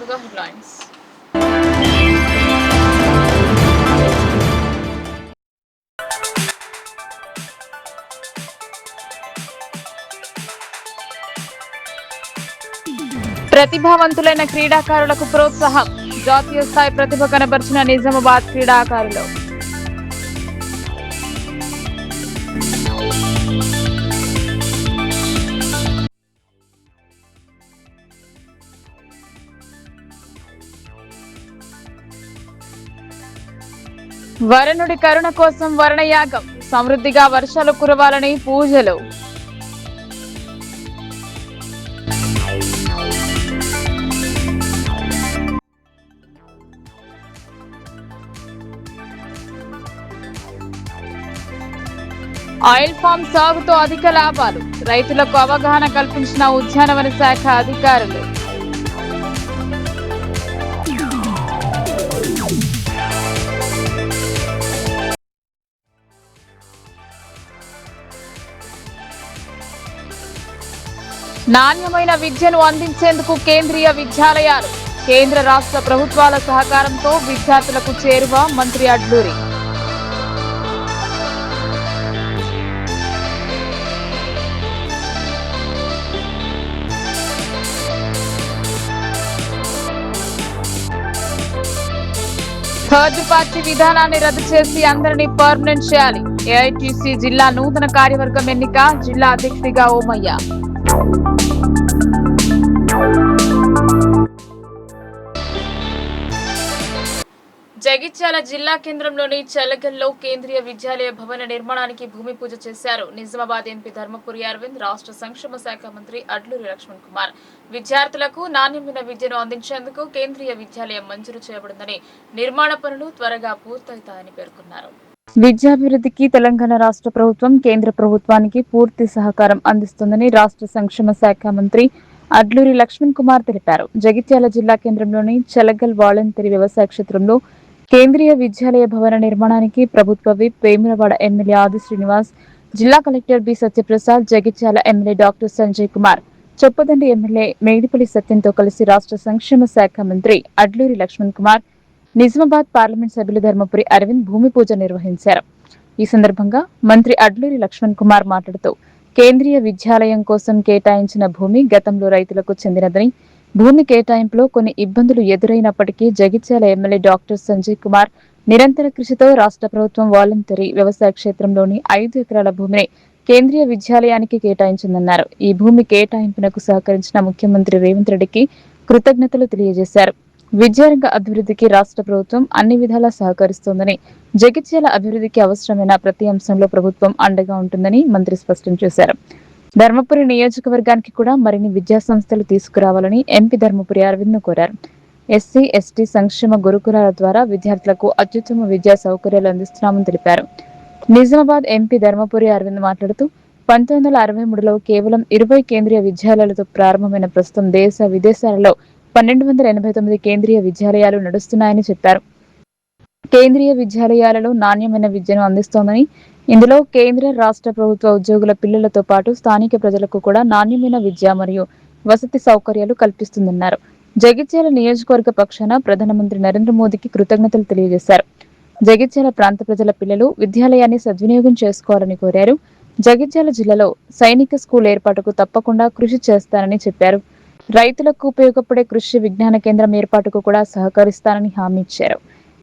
ముందుగా హెడ్లైన్స్. ప్రతిభావంతులైన క్రీడాకారులకు ప్రోత్సాహం. జాతీయ స్థాయి ప్రతిభ కనబర్చిన నిజామాబాద్ క్రీడాకారులు. వరుణుడి కరుణ కోసం వర్ణయాగం. సమృద్ధిగా వర్షాలు కురవాలని పూజలు. ఆయిల్ ఫామ్ సాగుతో అధిక లాభాలు. రైతులకు అవగాహన కల్పించిన ఉద్యానవన శాఖ అధికారులు. నాణ్యమైన విద్యను అందించేందుకు కేంద్రీయ విద్యాలయాలు. కేంద్ర రాష్ట్ర ప్రభుత్వాల సహకారంతో విద్యార్థులకు చేరువ. మంత్రి అడ్లూరి. థర్డ్ పార్టీ విధానాన్ని రద్దు చేసి అందరినీ పర్మనెంట్ చేయాలి. ఏఐటీసీ జిల్లా నూతన కార్యవర్గం ఎన్నిక. జిల్లా అధ్యక్షుడిగా ఓమయ్య. జగిత్యాల జిల్లా కేంద్రంలోని చెలగల్లో కేంద్రీయ విద్యాలయ భవన నిర్మాణానికి భూమి పూజ చేశారు. నిజామాబాద్ ఎంపీ ధర్మపురి అరవింద్, రాష్ట్ర సంక్షేమ శాఖ మంత్రి అడ్లూరి లక్ష్మణ్ కుమార్. విద్యార్థులకు నాణ్యమైన విద్యను అందించేందుకు కేంద్రీయ విద్యాలయం మంజూరు చేయబడిందని, నిర్మాణ పనులు త్వరగా పూర్తవుతాయని పేర్కొన్నారు. విద్యాభివృద్ధికి తెలంగాణ రాష్ట్ర ప్రభుత్వం కేంద్ర ప్రభుత్వానికి పూర్తి సహకారం అందిస్తుందని రాష్ట్ర సంక్షేమ శాఖ మంత్రి అడ్లూరి లక్ష్మణ్ కుమార్ తెలిపారు. జగిత్యాల జిల్లా కేంద్రంలోని చెలగల్ వాలంటరీ వ్యవసాయ క్షేత్రంలో కేంద్రీయ విద్యాలయ భవన నిర్మాణానికి ప్రభుత్వ విప్, వేములవాడ ఎమ్మెల్యే ఆది శ్రీనివాస్, జిల్లా collector B Satyaprasad, Jagtial MLA doctor Sanjay Kumar, Choppadandi MLA Medipalli సత్యంతో కలిసి రాష్ట్ర సంక్షేమ శాఖ మంత్రి అడ్లూరి లక్ష్మణ్ కుమార్, నిజామాబాద్ పార్లమెంట్ సభ్యులు ధర్మపురి అరవింద్ భూమి పూజ నిర్వహించారు. ఈ సందర్భంగా మంత్రి అడ్లూరి లక్ష్మణ్ కుమార్ మాట్లాడుతూ, కేంద్రీయ విద్యాలయం కోసం కేటాయించిన భూమి గతంలో రైతులకు చెందినదని, భూమి కేటాయింపులో కొన్ని ఇబ్బందులు ఎదురైనప్పటికీ జగిత్యాల ఎమ్మెల్యే డాక్టర్ సంజయ్ కుమార్ నిరంతర కృషితో రాష్ట్ర ప్రభుత్వం వాలంటరీ వ్యవసాయ క్షేత్రంలోని 5 ఎకరాల భూమిని కేంద్రీయ విద్యాలయానికి కేటాయించిందన్నారు. ఈ భూమి కేటాయింపునకు సహకరించిన ముఖ్యమంత్రి రేవంత్ రెడ్డికి కృతజ్ఞతలు తెలియజేశారు. విద్యారంగ అభివృద్ధికి రాష్ట్ర ప్రభుత్వం అన్ని విధాలా సహకరిస్తోందని, జగిత్యాల అభివృద్ధికి అవసరమైన ప్రతి అంశంలో ప్రభుత్వం అండగా ఉంటుందని మంత్రి స్పష్టం చేశారు. ధర్మపురి నియోజకవర్గానికి కూడా మరిన్ని విద్యా సంస్థలు తీసుకురావాలని ఎంపీ ధర్మపురి అరవింద్ కోరారు. ఎస్సీ, ఎస్టీ సంక్షేమ గురుకులాల ద్వారా విద్యార్థులకు అత్యుత్తమ విద్యా సౌకర్యాలు అందిస్తున్నామని తెలిపారు. నిజామాబాద్ ఎంపీ ధర్మపురి అరవింద్ మాట్లాడుతూ, 1963లో కేవలం 20 కేంద్రీయ విద్యాలయాలతో ప్రారంభమైన ప్రస్తుతం దేశ విదేశాలలో 1289 కేంద్రీయ విద్యాలయాలు నడుస్తున్నాయని చెప్పారు. కేంద్రీయ విద్యాలయాలలో నాణ్యమైన విద్యను అందిస్తోందని, ఇందులో కేంద్ర రాష్ట్ర ప్రభుత్వ ఉద్యోగుల పిల్లలతో పాటు స్థానిక ప్రజలకు కూడా నాణ్యమైన విద్య మరియు వసతి సౌకర్యాలు కల్పిస్తుందన్నారు. జగిత్యాల నియోజకవర్గ పక్షాన ప్రధానమంత్రి నరేంద్ర మోదీకి కృతజ్ఞతలు తెలియజేశారు. జగిత్యాల ప్రాంత ప్రజల పిల్లలు విద్యాలయాన్ని సద్వినియోగం చేసుకోవాలని కోరారు. జగిత్యాల జిల్లాలో సైనిక స్కూల్ ఏర్పాటుకు తప్పకుండా కృషి చేస్తానని చెప్పారు. రైతులకు ఉపయోగపడే కృషి విజ్ఞాన కేంద్రం ఏర్పాటుకు కూడా సహకరిస్తానని హామీ ఇచ్చారు.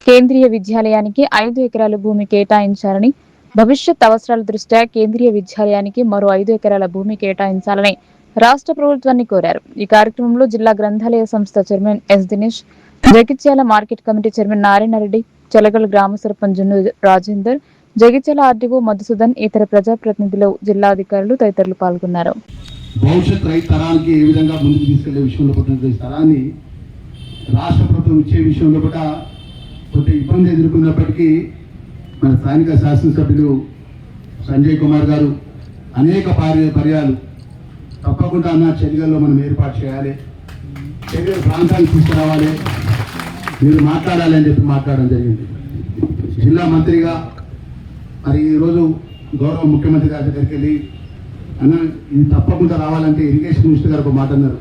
కేంద్రీయ విద్యాలయానికి 5 ఎకరాల భూమి కేటాయించాలని, భవిష్యత్ అవసరాల దృష్ట్యా కేంద్రీయ విద్యాలయానికి మరో 5 ఎకరాల భూమి కేటాయించాలని రాష్ట్ర ప్రభుత్వాన్ని కోరారు. ఈ కార్యక్రమంలో జిల్లా గ్రంథాలయ సంస్థ chairman S Dinesh, Jagtial market committee chairman Narayanareddy, Chelgal గ్రామ సర్పంచ్ జున్ను రాజేందర్, జగిత్యాల ఆర్డీఓ మధుసూదన్, ఇతర ప్రజాప్రతినిధులు, జిల్లా అధికారులు తదితరులు పాల్గొన్నారు. భవిష్యత్ రైతు తరానికి ఏ విధంగా ముందుకు తీసుకెళ్లే విషయంలో పట్టినటువంటి తరాన్ని రాష్ట్ర ప్రభుత్వం ఇచ్చే విషయంలో కూడా కొంత ఇబ్బంది ఎదుర్కొన్నప్పటికీ మన స్థానిక శాసనసభ్యులు సంజయ్ కుమార్ గారు అనేక పర్యాలు తప్పకుండా అన్న చర్యల్లో మనం ఏర్పాటు చేయాలి, చర్యల ప్రాంతానికి తీసుకురావాలి, మీరు మాట్లాడాలి అని చెప్పి మాట్లాడడం జరిగింది. జిల్లా మంత్రిగా మరి ఈరోజు గౌరవ ముఖ్యమంత్రి గారి దగ్గరికి వెళ్ళి, అన్న ఇది తప్పకుండా రావాలంటే ఇరిగేషన్ మినిస్టర్ గారు ఒక మాట అన్నారు,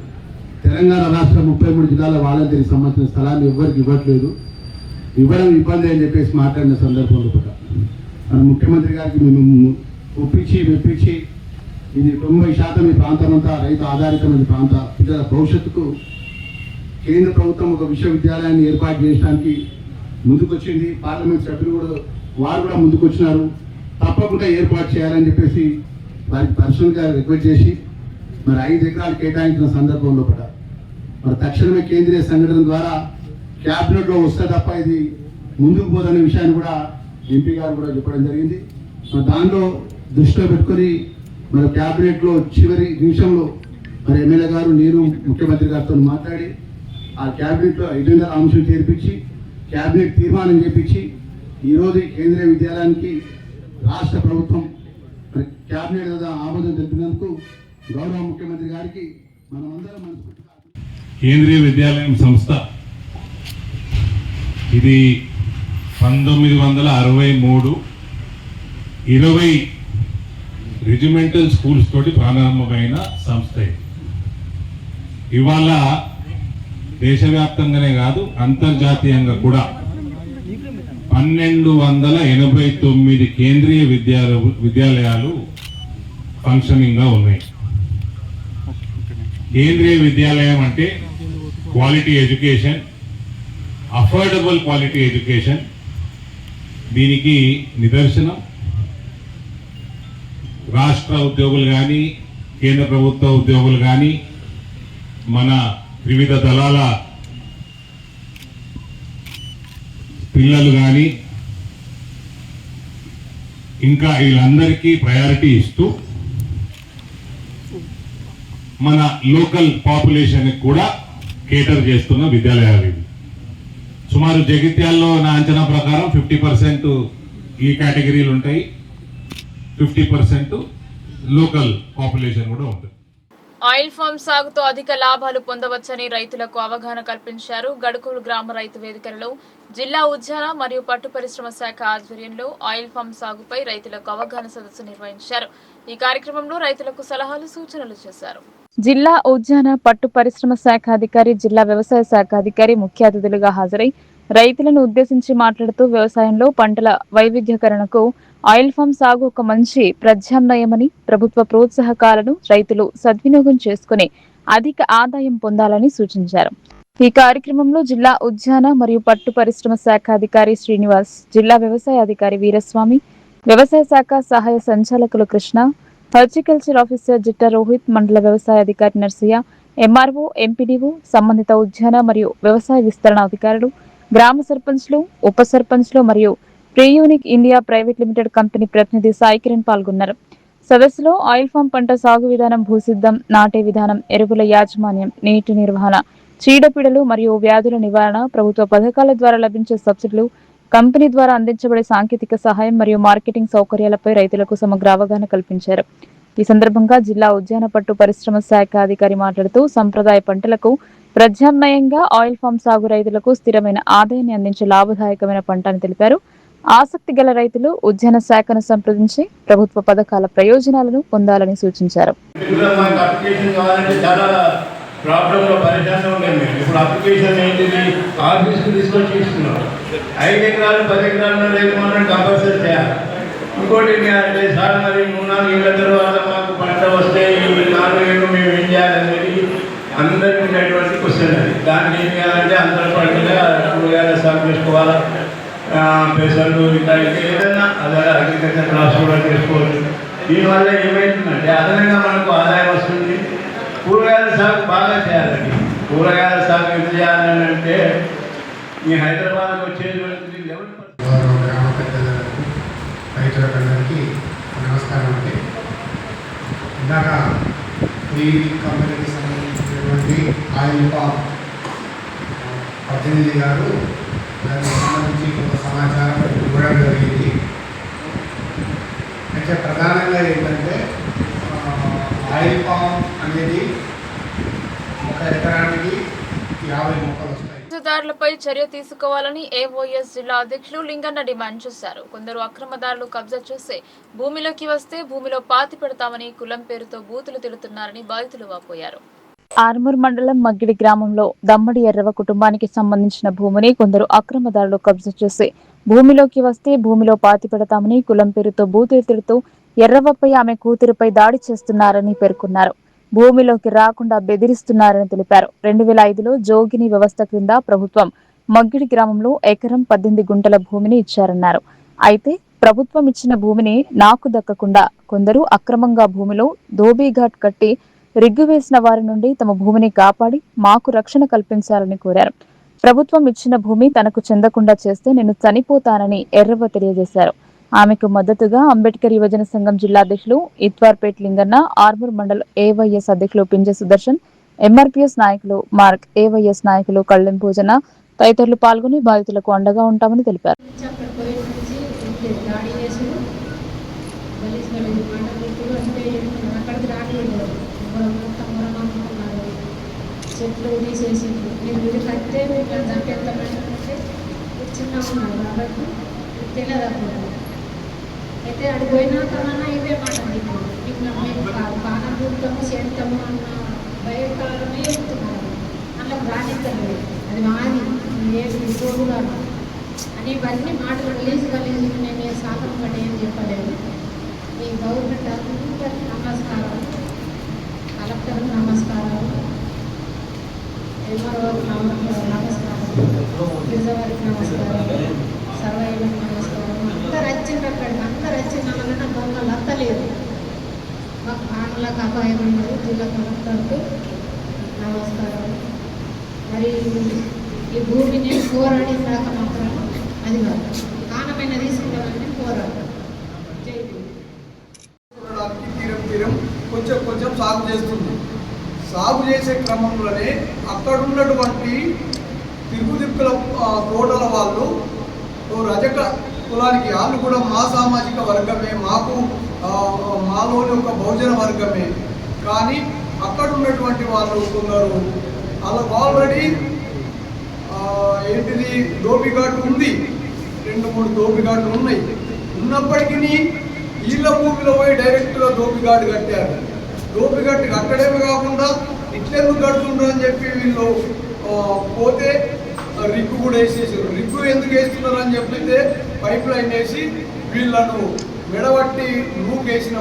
తెలంగాణ రాష్ట్ర 33 జిల్లాల వాలంటీర్కి సంబంధించిన స్థలాన్ని ఎవరికి ఇవ్వట్లేదు, ఇవ్వడం ఇబ్బంది అని చెప్పేసి మాట్లాడిన సందర్భంలో కూడా మన ముఖ్యమంత్రి గారికి మేము మెప్పించి ఇది 90% ఈ ప్రాంతం అంతా రైతు ఆధారితమైన ప్రాంత పిల్లల భవిష్యత్తుకు కేంద్ర ప్రభుత్వం ఒక విశ్వవిద్యాలయాన్ని ఏర్పాటు చేయడానికి ముందుకొచ్చింది. పార్లమెంట్ సభ్యులు కూడా వారు కూడా ముందుకొచ్చినారు. తప్పకుండా ఏర్పాటు చేయాలని చెప్పేసి వారికి పర్సనల్గా రిక్వెస్ట్ చేసి మరి 5 ఎకరాలు కేటాయించిన సందర్భంలో కూడా మరి తక్షణమే కేంద్రీయ సంఘటన ద్వారా క్యాబినెట్లో వస్తే తప్ప ఇది ముందుకు పోదనే విషయాన్ని కూడా ఎంపీ గారు కూడా చెప్పడం జరిగింది. మరి దానిలో దృష్టిలో పెట్టుకొని మరి క్యాబినెట్లో చివరి నిమిషంలో మరి ఎమ్మెల్యే గారు నేను ముఖ్యమంత్రి గారితో మాట్లాడి ఆ క్యాబినెట్లో ఎజెండా అంశం చేర్పించి క్యాబినెట్ తీర్మానం చేపించి ఈరోజు కేంద్రీయ విద్యాలయానికి రాష్ట్ర ప్రభుత్వం మరి క్యాబినెట్ ఆమోదం తెలిపినందుకు గౌరవ ముఖ్యమంత్రి గారికి మనమందరం మనస్ఫూర్తిగా కేంద్రీయ విద్యాలయం సంస్థ ఇది 1963 20 రెజిమెంటల్ స్కూల్స్ తోటి ప్రారంభమైన సంస్థ. ఇవాళ దేశవ్యాప్తంగానే కాదు అంతర్జాతీయంగా కూడా 1289 కేంద్రీయ విద్యాలయాలు ఫంక్షనింగ్ గా ఉన్నాయి. కేంద్రీయ విద్యాలయం అంటే quality education, affordable quality education, దీనికి నిదర్శనం. రాష్ట్ర ఉద్యోగులు కానీ కేంద్ర ప్రభుత్వ ఉద్యోగులు కానీ మన వివిధ దళాల పిల్లలు కానీ ఇంకా వీళ్ళందరికీ ప్రయారిటీ ఇస్తూ మన లోకల్ పాపులేషన్ కూడా కేటర్ చేస్తున్న విద్యాలయాలు ఇవి. సుమారు జగిత్యాల్లో నా అంచనా ప్రకారం 50% ఈ కేటగిరీలు ఉంటాయి, 50% లోకల్ పాపులేషన్ కూడా ఉంటుంది. ఆయిల్ ఫామ్ సాగుతో అధిక లాభాలు పొందవచ్చని రైతులకు అవగాహన కల్పించారు. గడుకోలు గ్రామ రైతు వేదికలలో జిల్లా ఉద్యాన మరియు పట్టు పరిశ్రమ శాఖ ఆధ్వర్యంలో ఆయిల్ ఫామ్ సాగుపై రైతులకు అవగాహన సదస్సు నిర్వహించారు. ఈ కార్యక్రమంలో రైతులకు సలహాలు సూచనలు చేశారు. జిల్లా ఉద్యాన పట్టు పరిశ్రమ శాఖ అధికారి, జిల్లా వ్యవసాయ శాఖ అధికారి ముఖ్య అతిథులుగా హాజరై రైతులను ఉద్దేశించి మాట్లాడుతూ వ్యవసాయంలో పంటల వైవిధ్యకరణకు ఆయిల్ ఫామ్ సాగు ఒక మంచి ప్రత్యామ్నాయమని, ప్రభుత్వ ప్రోత్సాహకాలను రైతులు సద్వినియోగం చేసుకుని అధిక ఆదాయం పొందాలని సూచించారు. ఈ కార్యక్రమంలో జిల్లా ఉద్యాన మరియు పట్టు పరిశ్రమ శాఖ అధికారి శ్రీనివాస్, జిల్లా వ్యవసాయ అధికారి వీరస్వామి, వ్యవసాయ శాఖ సహాయ సంచాలకులు కృష్ణ, హార్టికల్చర్ ఆఫీసర్ జిట్ట రోహిత్, మండల వ్యవసాయ అధికారి నర్సయ్య, ఎంఆర్ఓ, ఎంపీడీఓ, సంబంధిత ఉద్యాన మరియు వ్యవసాయ విస్తరణ అధికారులు, గ్రామ సర్పంచ్లు, ఉప సర్పంచ్లు మరియు ప్రీయూనిక్ ఇండియా ప్రైవేట్ లిమిటెడ్ కంపెనీ ప్రతినిధి సాయి కిరణ్ పాల్గొన్నారు. సదస్సులో ఆయిల్ ఫామ్ పంట సాగు విధానం, భూసిద్ధం, నాటే విధానం, ఎరువుల యాజమాన్యం, నీటి నిర్వహణ, చీడపీడలు మరియు వ్యాధుల నివారణ, ప్రభుత్వ పథకాల ద్వారా లభించే సబ్సిడీలు, కంపెనీ ద్వారా అందించబడే సాంకేతిక సహాయం మరియు మార్కెటింగ్ సౌకర్యాలపై రైతులకు సమగ్ర అవగాహన కల్పించారు. ఈ సందర్భంగా జిల్లా ఉద్యాన పట్టు పరిశ్రమ శాఖ అధికారి మాట్లాడుతూ సంప్రదాయ పంటలకు ప్రత్యామ్నాయంగా ఆయిల్ ఫామ్ సాగు రైతులకు స్థిరమైన ఆదాయాన్ని అందించే లాభదాయకమైన పంట అని తెలిపారు. ఆసక్తి గల రైతులు ఉద్యాన శాఖను సంప్రదించి ప్రభుత్వ పథకాల ప్రయోజనాలను పొందాలని సూచించారు. ప్రాబ్లంలో పరిశానంగా ఉండేది. ఇప్పుడు అప్లికేషన్ ఏంటిది, ఆఫీస్కి తీసుకొచ్చి ఇస్తున్నాం. 5 ఎకరాలు 10 ఎకరాలు లేకపోతే కంపల్సరీ చేయాలి. ఇంకోటి అంటే సార్ మరి 3-4 ఏళ్ళ తర్వాత మాకు పంట వస్తే ఈ 4 ఏళ్ళు మేము ఏం చేయాలనేది అందరికీ ఉండేటువంటి క్వశ్చన్. అది దానికి ఏం చేయాలంటే అందరూ పంటగా కూరగాయల సాగు చేసుకోవాలా, పెసర్లు ఇట్లా ఏదైనా అదే అగ్రికల్చర్ క్రాప్స్ కూడా చేసుకోవచ్చు. దీనివల్ల ఏమైతుందంటే అదనంగా మనకు ఆదాయం వస్తుంది. కూరగాయల సాగు బాగా చేయాలండి. కూరగాయల సాగు ఎందుకు చేయాలని అంటే ఈ హైదరాబాద్కి వచ్చేది గ్రామ పెద్దలకు, రైతులందరికీ నమస్కారం అండి. ఇందాక ఈ కంపెనీకి సంబంధించినటువంటి ఆయిల్ ఫామ్ ప్రతినిధి గారు దానికి సంబంధించి కొంత సమాచారం ఇవ్వడం జరిగింది. అయితే ప్రధానంగా ఏంటంటే ఆయిల్ ఫామ్ అనేది 1 ఎకరానికి 50 మొక్కలు వస్తాయి. కబ్జాదారులపై చర్య తీసుకోవాలని ఏఓఎస్ జిల్లా అధ్యక్షులు లింగన్న డిమాండ్ చేశారు. కొందరు అక్రమదారులు కబ్జా చేసే భూమిలోకి వస్తే భూమిలో పాతి పెడతామని కులం పేరుతో బూతులు తిడుతున్నారని బాధితులు వాపోయారు. ఆర్మూర్ మండలం మగ్గిడి గ్రామంలో దమ్మడి ఎర్రవ కుటుంబానికి సంబంధించిన భూమిని కొందరు అక్రమదారులు కబ్జా చేసి భూమిలోకి వస్తే భూమిలో పాతిపెడతామని కులం పేరుతో బూతులతో ఎర్రవపై ఆమె కూతురుపై దాడి చేస్తున్నారని పేర్కొన్నారు. భూమిలోకి రాకుండా బెదిరిస్తున్నారని తెలిపారు. 2005లో జోగిని వ్యవస్థ క్రింద ప్రభుత్వం మగ్గిడి గ్రామంలో ఎకరం 18 గుంటల భూమిని ఇచ్చారన్నారు. అయితే ప్రభుత్వం ఇచ్చిన భూమిని నాకు దక్కకుండా కొందరు అక్రమంగా భూమిలో ధోబీఘాట్ కట్టి రిగ్గు వేసిన వారి నుండి తమ భూమిని కాపాడి మాకు రక్షణ కల్పించాలని కోరారు. ప్రభుత్వం ఇచ్చిన భూమి తనకు చెందకుండా చేస్తే నేను చనిపోతానని ఎర్రవ తెలియజేశారు. ఆమెకు మద్దతుగా అంబేద్కర్ యువజన సంఘం జిల్లా అధ్యక్షులు ఇత్వార్పేట్ లింగన్న, ఆర్మూర్ మండల ఏవైఎస్ అధ్యక్షులు పింజ సుదర్శన్, ఎంఆర్పీఎస్ నాయకులు మార్క్, ఏవైఎస్ నాయకులు కళ్లెం భోజన తదితరులు పాల్గొని బాధితులకు అండగా ఉంటామని తెలిపారు. చెట్లు తీసేసి మీరు కట్టే మీకు చంపేస్తామంటే చిన్న ఉన్నారు కాబట్టి తెలియదు. అయితే అడిగి పోయినాకన్నా ఇవే మాట మీకు మేము బాణం చూపుతాము చేస్తాము అన్న భయకాలమే చెప్తున్నారు. అందులో రాణిస్తారు అది మాది ఏది తోడుగా అని ఇవన్నీ మాటలు కలిసి నేను శాతం పడి ఏం చెప్పలేదు. ఈ గవర్నమెంట్ అందరికీ నమస్కారాలు, కలెక్టర్కి నమస్కారాలు, ఎంఆర్ఓకి నమస్కారం, రిజర్వర్కి నమస్కారం, సర్వైవర్కి నమస్కారం. అందరు వచ్చిండ్రు అక్కడికి, అందరు వచ్చిన వాళ్ళని దొంగలు అత్తలేదు. మాకు ప్రాణులకు అపాయం ఉండదు. జిల్లా కలెక్టర్కు నమస్కారం. మరి ఈ భూమిని పోరాడి దాకా మాత్రం అది కాదు, కానమైన తీసుకుంటామని పోరాడు. తీరం కొంచెం సాగు చేస్తుంది. సాగు చేసే క్రమంలోనే అక్కడ ఉన్నటువంటి తిరుగుదిక్కుల తోటల వాళ్ళు రజక కులానికి వాళ్ళు కూడా మా సామాజిక వర్గమే, మాలోని ఒక బహుజన వర్గమే. కానీ అక్కడ ఉన్నటువంటి వాళ్ళు ఉన్నారు, వాళ్ళకు ఆల్రెడీ ఏంటిది దోపిఘాటు ఉంది, 2-3 దోపిఘాట్లు ఉన్నాయి. ఉన్నప్పటికీ వీళ్ళ భూమిలో పోయి డైరెక్ట్గా దోపిఘాటు కట్టారు. దోపిఘాటు కట్టడమే కాకుండా ఇట్లెందుకు కడుతుండ్రు అని చెప్పి వీళ్ళు పోతే రిగ్గు కూడా వేసేసారు. రిగ్గు ఎందుకు వేస్తున్నారు అని చెప్పితే పైప్ లైన్ వేసి వీళ్ళను మెడబట్టి నూకేసిన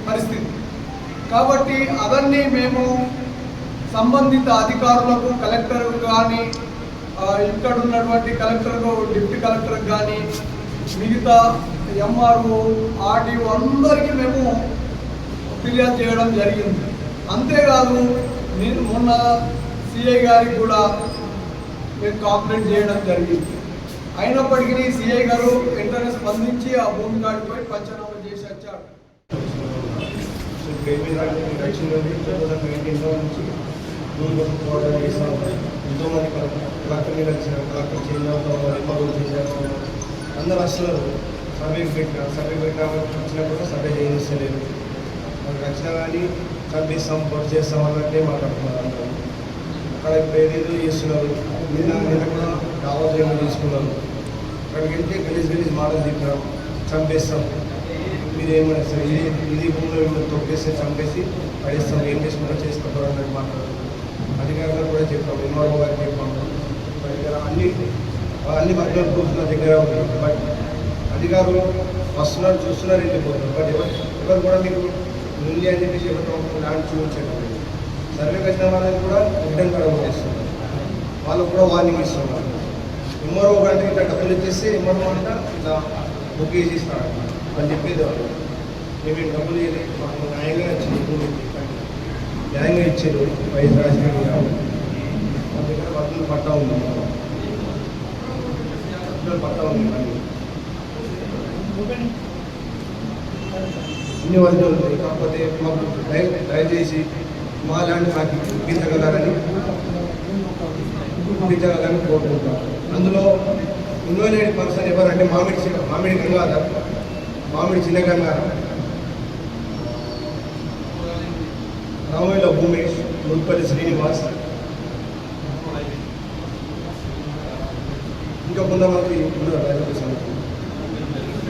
పరిస్థితి. కాబట్టి అవన్నీ మేము సంబంధిత అధికారులకు, కలెక్టర్ కానీ, ఇక్కడ ఉన్నటువంటి కలెక్టర్కు, డిప్యూటీ కలెక్టర్కి కానీ, మిగతా ఎంఆర్ఓ, ఆర్డీఓ అందరికీ మేము ఫిర్యాదు చేయడం జరిగింది. అంతేకాదు నేను మొన్న సిఐ గారికి కూడా మేము కంప్లైంట్ చేయడం జరిగింది. అయినప్పటికీ సిఐ గారు వెంటనే స్పందించి ఆ భూమి కాడిపై పంచనామా చేసి వచ్చారు. ఎంతోమంది కలెక్టర్ మీద కలెక్టర్ చేంజ్ అవుతాం అందరూ వస్తున్నారు. సర్వే పెట్టినా వచ్చినప్పుడు సర్వే చేయించలేదు. మనకు వచ్చినా కానీ చంపిస్తాం, పొడి చేస్తాం అన్నట్టే మాట్లాడుతున్నారు అందరూ. అక్కడ ఇప్పుడు ఏదేదో చేస్తున్నారు. నిన్న కూడా దావాలు తీసుకున్నారు. అక్కడికి వెళ్తే గలీజ్ మాటలు తిప్పినాం, చంపేస్తాం, మీరేమన్నా సరే ఇది భూమిలో తొక్కేస్తే చంపేసి పడేస్తాం, ఏం చేసుకుంటా చేసుకోవాలి అన్నట్టు మాట్లాడారు. అధికారులకు కూడా చెప్పాము, ఎంఆర్ఓ గారికి చెప్పాము. మా దగ్గర అన్ని వర్గాల ప్రూఫ్స్ నా దగ్గర ఉన్నాయి. బట్ అధికారులు వస్తున్నారు, చూస్తున్నారు, వెళ్ళిపోతున్నారు. బట్ ఎవరు కూడా మీకు ఉంది అని చెప్పేసి ఎవరు ల్యాండ్ చూపించండి. సర్వేకి వచ్చిన వాళ్ళని కూడా రిటర్న్ కూడా చేస్తున్నారు. వాళ్ళకు కూడా వార్నింగ్ ఇస్తున్నారు. ఎంఆర్ఓ గారికి ఇట్లా డబ్బులు ఇచ్చేస్తే ఎంఆర్ఓ అంట ఇట్లా బుక్ చేసి ఇస్తాడు అని చెప్పేది వాళ్ళు. మేము డబ్బులు ఇవ్వలేదు, మాకు న్యాయంగా ఇచ్చింది, న్యాయంగా ఇచ్చారు. వైఎస్ రాజశేఖర గారు మా దగ్గర వర్కులు పట్టా ఉంది, పట్టా ఉంది. ఇన్ని వర్గాలు ఉంటాయి. కాకపోతే మాకు దయచేసి మా ల్యాండ్ నాకు ఇప్పించగలరని కోరుకుంటాం. అందులో ఇన్వాల్వ్డ్ పర్సన్ ఎవరంటే మామిడి గంగాధర్, మామిడి చిన్న గంగాధర్, రామయ్య భూమేష్, మున్పల్లి శ్రీనివాస్, ఇంకా కొంతమంది ఉన్నారు రైతు సంఘం.